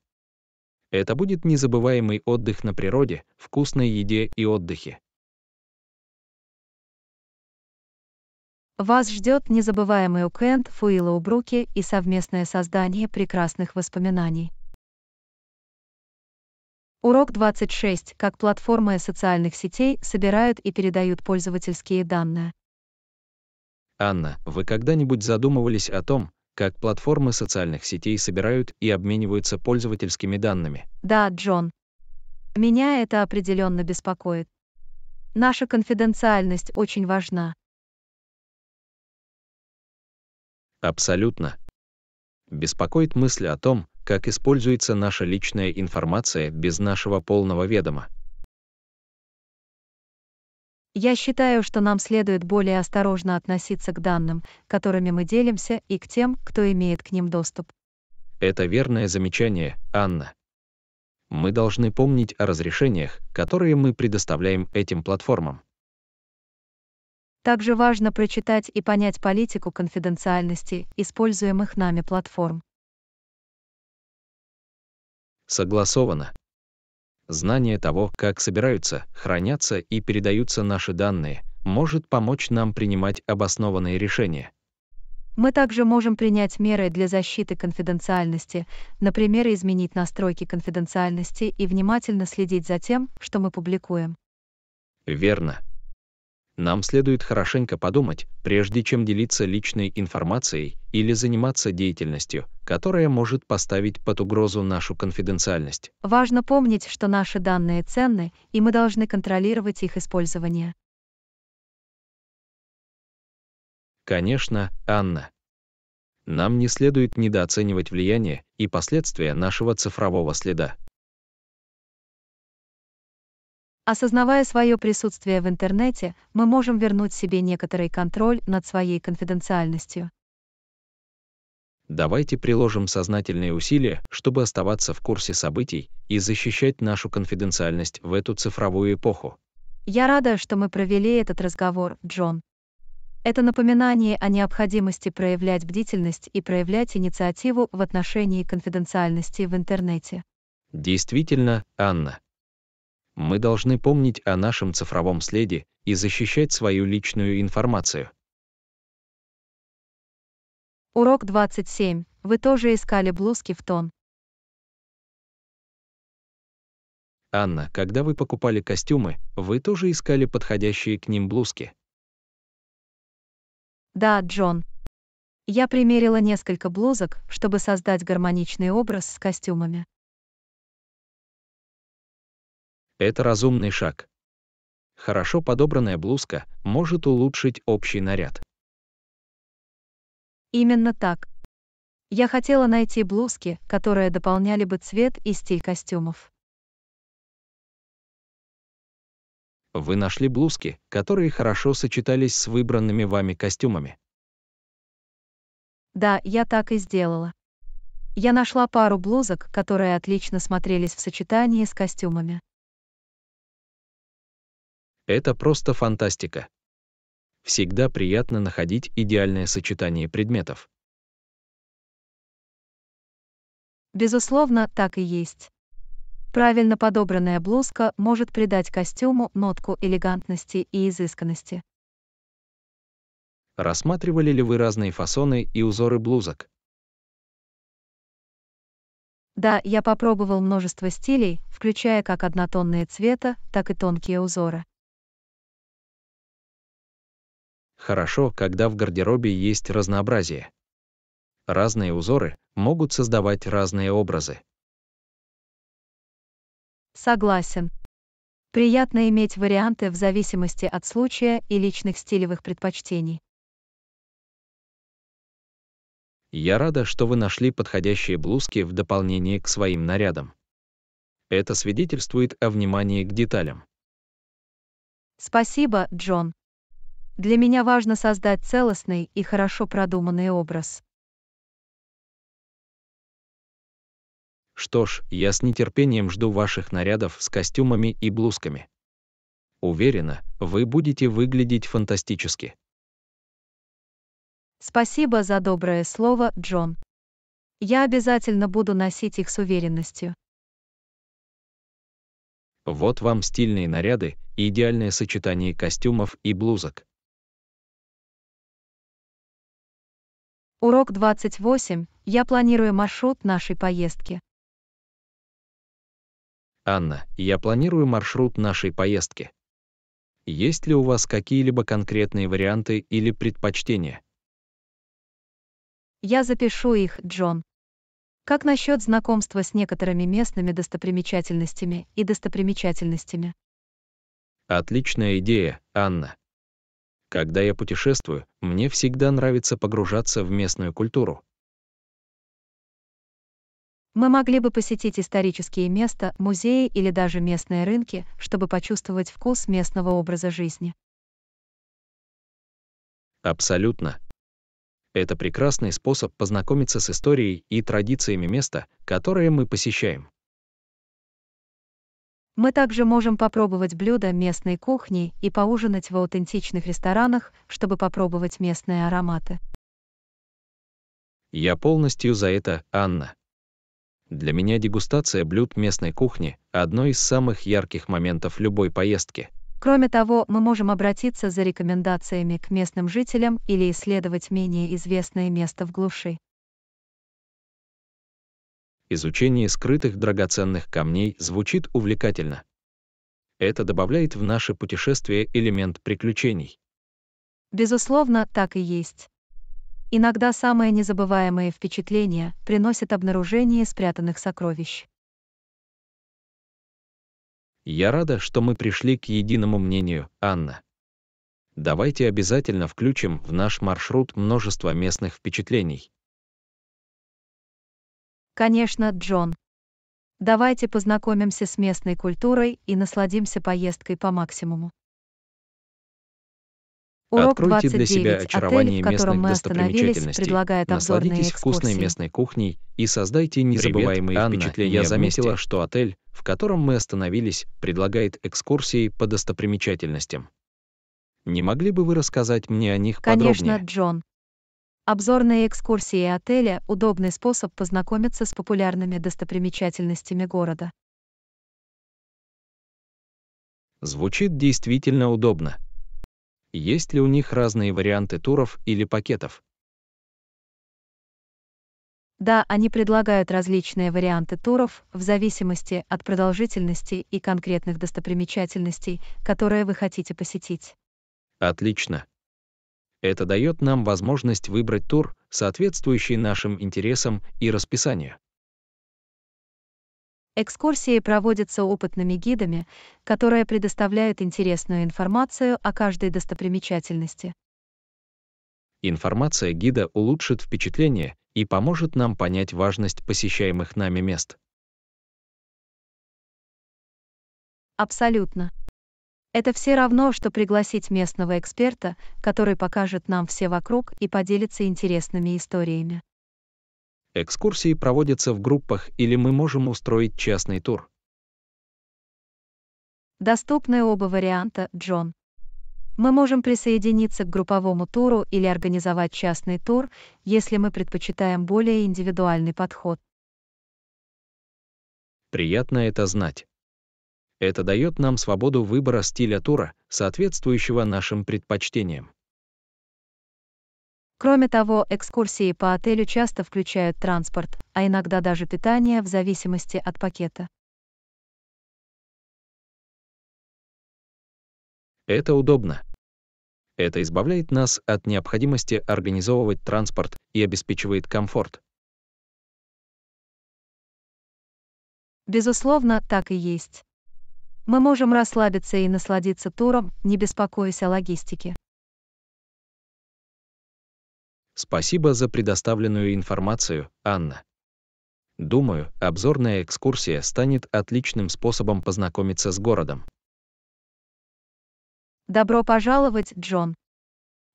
Это будет незабываемый отдых на природе, вкусной еде и отдыхе. Вас ждет незабываемый уикенд в Уиллоубруке и совместное создание прекрасных воспоминаний. Урок 26. Как платформы социальных сетей собирают и передают пользовательские данные. Анна, вы когда-нибудь задумывались о том, как платформы социальных сетей собирают и обмениваются пользовательскими данными? Да, Джон. Меня это определенно беспокоит. Наша конфиденциальность очень важна. Абсолютно. Беспокоит мысль о том, как используется наша личная информация без нашего полного ведома. Я считаю, что нам следует более осторожно относиться к данным, которыми мы делимся, и к тем, кто имеет к ним доступ. Это верное замечание, Анна. Мы должны помнить о разрешениях, которые мы предоставляем этим платформам. Также важно прочитать и понять политику конфиденциальности используемых нами платформ. Согласовано. Знание того, как собираются, хранятся и передаются наши данные, может помочь нам принимать обоснованные решения. Мы также можем принять меры для защиты конфиденциальности, например, изменить настройки конфиденциальности и внимательно следить за тем, что мы публикуем. Верно. Нам следует хорошенько подумать, прежде чем делиться личной информацией или заниматься деятельностью, которая может поставить под угрозу нашу конфиденциальность. Важно помнить, что наши данные ценны, и мы должны контролировать их использование. Конечно, Анна. Нам не следует недооценивать влияние и последствия нашего цифрового следа. Осознавая свое присутствие в интернете, мы можем вернуть себе некоторый контроль над своей конфиденциальностью. Давайте приложим сознательные усилия, чтобы оставаться в курсе событий и защищать нашу конфиденциальность в эту цифровую эпоху. Я рада, что мы провели этот разговор, Джон. Это напоминание о необходимости проявлять бдительность и проявлять инициативу в отношении конфиденциальности в интернете. Действительно, Анна. Мы должны помнить о нашем цифровом следе и защищать свою личную информацию. Урок 27. Вы тоже искали блузки в тон. Анна, когда вы покупали костюмы, вы тоже искали подходящие к ним блузки? Да, Джон. Я примерила несколько блузок, чтобы создать гармоничный образ с костюмами. Это разумный шаг. Хорошо подобранная блузка может улучшить общий наряд. Именно так. Я хотела найти блузки, которые дополняли бы цвет и стиль костюмов. Вы нашли блузки, которые хорошо сочетались с выбранными вами костюмами. Да, я так и сделала. Я нашла пару блузок, которые отлично смотрелись в сочетании с костюмами. Это просто фантастика. Всегда приятно находить идеальное сочетание предметов. Безусловно, так и есть. Правильно подобранная блузка может придать костюму нотку элегантности и изысканности. Рассматривали ли вы разные фасоны и узоры блузок? Да, я попробовал множество стилей, включая как однотонные цвета, так и тонкие узоры. Хорошо, когда в гардеробе есть разнообразие. Разные узоры могут создавать разные образы. Согласен. Приятно иметь варианты в зависимости от случая и личных стилевых предпочтений. Я рада, что вы нашли подходящие блузки в дополнение к своим нарядам. Это свидетельствует о внимании к деталям. Спасибо, Джон. Для меня важно создать целостный и хорошо продуманный образ. Что ж, я с нетерпением жду ваших нарядов с костюмами и блузками. Уверена, вы будете выглядеть фантастически. Спасибо за доброе слово, Джон. Я обязательно буду носить их с уверенностью. Вот вам стильные наряды и идеальное сочетание костюмов и блузок. Урок 28. Я планирую маршрут нашей поездки. Анна, я планирую маршрут нашей поездки. Есть ли у вас какие-либо конкретные варианты или предпочтения? Я запишу их, Джон. Как насчет знакомства с некоторыми местными достопримечательностями и достопримечательностями? Отличная идея, Анна. Когда я путешествую, мне всегда нравится погружаться в местную культуру. Мы могли бы посетить исторические места, музеи или даже местные рынки, чтобы почувствовать вкус местного образа жизни. Абсолютно. Это прекрасный способ познакомиться с историей и традициями места, которое мы посещаем. Мы также можем попробовать блюда местной кухни и поужинать в аутентичных ресторанах, чтобы попробовать местные ароматы. Я полностью за это, Анна. Для меня дегустация блюд местной кухни– одно из самых ярких моментов любой поездки. Кроме того, мы можем обратиться за рекомендациями к местным жителям или исследовать менее известные места в глуши. Изучение скрытых драгоценных камней звучит увлекательно. Это добавляет в наше путешествие элемент приключений. Безусловно, так и есть. Иногда самые незабываемые впечатления приносят обнаружение спрятанных сокровищ. Я рада, что мы пришли к единому мнению, Анна. Давайте обязательно включим в наш маршрут множество местных впечатлений. Конечно, Джон. Давайте познакомимся с местной культурой и насладимся поездкой по максимуму. Урок Откройте для себя 29. Отель, в очарование котором местных мы остановились, достопримечательностей, предлагает обзорные насладитесь вкусной экскурсии. местной кухней и создайте незабываемые Анна, впечатления. я Я заметила, вместе. что отель, в котором мы остановились, предлагает экскурсии по достопримечательностям. Не могли бы вы рассказать мне о них Конечно, подробнее? Джон. Обзорные экскурсии отеля– удобный способ познакомиться с популярными достопримечательностями города. Звучит действительно удобно. Есть ли у них разные варианты туров или пакетов? Да, они предлагают различные варианты туров в зависимости от продолжительности и конкретных достопримечательностей, которые вы хотите посетить. Отлично. Это дает нам возможность выбрать тур, соответствующий нашим интересам и расписанию. Экскурсии проводятся опытными гидами, которые предоставляют интересную информацию о каждой достопримечательности. Информация гида улучшит впечатление и поможет нам понять важность посещаемых нами мест. Абсолютно. Это все равно, что пригласить местного эксперта, который покажет нам все вокруг и поделится интересными историями. Экскурсии проводятся в группах или мы можем устроить частный тур. Доступны оба варианта, Джон. Мы можем присоединиться к групповому туру или организовать частный тур, если мы предпочитаем более индивидуальный подход. Приятно это знать. Это дает нам свободу выбора стиля тура, соответствующего нашим предпочтениям. Кроме того, экскурсии по отелю часто включают транспорт, а иногда даже питание в зависимости от пакета. Это удобно. Это избавляет нас от необходимости организовывать транспорт и обеспечивает комфорт. Безусловно, так и есть. Мы можем расслабиться и насладиться туром, не беспокоясь о логистике. Спасибо за предоставленную информацию, Анна. Думаю, обзорная экскурсия станет отличным способом познакомиться с городом. Добро пожаловать, Джон.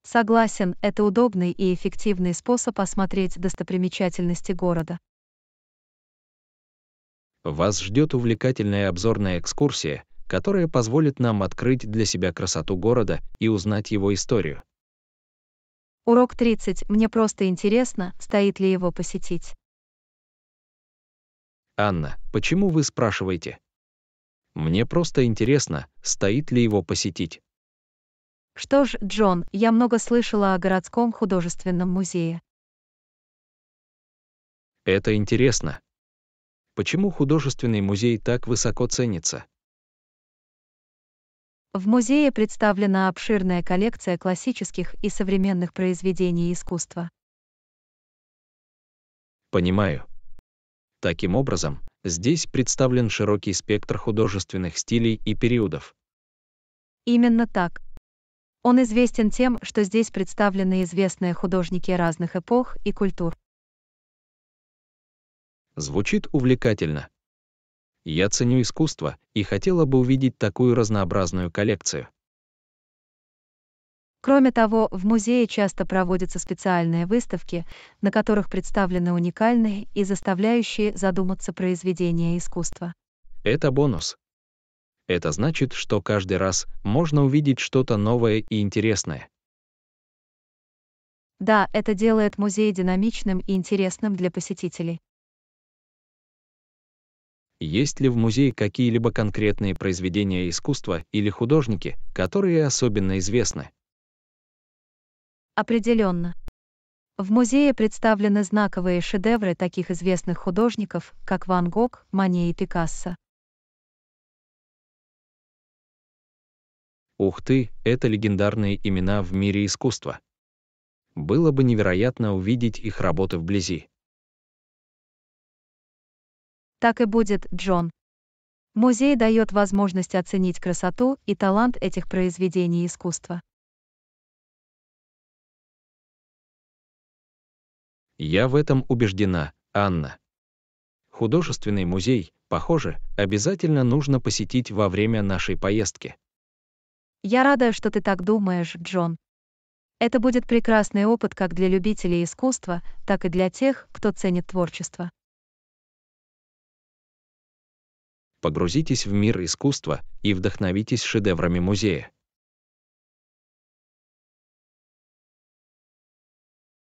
Согласен, это удобный и эффективный способ осмотреть достопримечательности города. Вас ждет увлекательная обзорная экскурсия, которая позволит нам открыть для себя красоту города и узнать его историю. Урок 30. Мне просто интересно, стоит ли его посетить. Анна, почему вы спрашиваете? Мне просто интересно, стоит ли его посетить. Что ж, Джон, я много слышала о городском художественном музее. Это интересно. Почему художественный музей так высоко ценится? В музее представлена обширная коллекция классических и современных произведений искусства. Понимаю. Таким образом, здесь представлен широкий спектр художественных стилей и периодов. Именно так. Он известен тем, что здесь представлены известные художники разных эпох и культур. Звучит увлекательно. Я ценю искусство и хотела бы увидеть такую разнообразную коллекцию. Кроме того, в музее часто проводятся специальные выставки, на которых представлены уникальные и заставляющие задуматься произведения искусства. Это бонус. Это значит, что каждый раз можно увидеть что-то новое и интересное. Да, это делает музей динамичным и интересным для посетителей. Есть ли в музее какие-либо конкретные произведения искусства или художники, которые особенно известны? Определенно. В музее представлены знаковые шедевры таких известных художников, как Ван Гог, Мане и Пикассо. Ух ты, это легендарные имена в мире искусства. Было бы невероятно увидеть их работы вблизи. Так и будет, Джон. Музей дает возможность оценить красоту и талант этих произведений искусства. Я в этом убеждена, Анна. Художественный музей, похоже, обязательно нужно посетить во время нашей поездки. Я рада, что ты так думаешь, Джон. Это будет прекрасный опыт как для любителей искусства, так и для тех, кто ценит творчество. Погрузитесь в мир искусства и вдохновитесь шедеврами музея.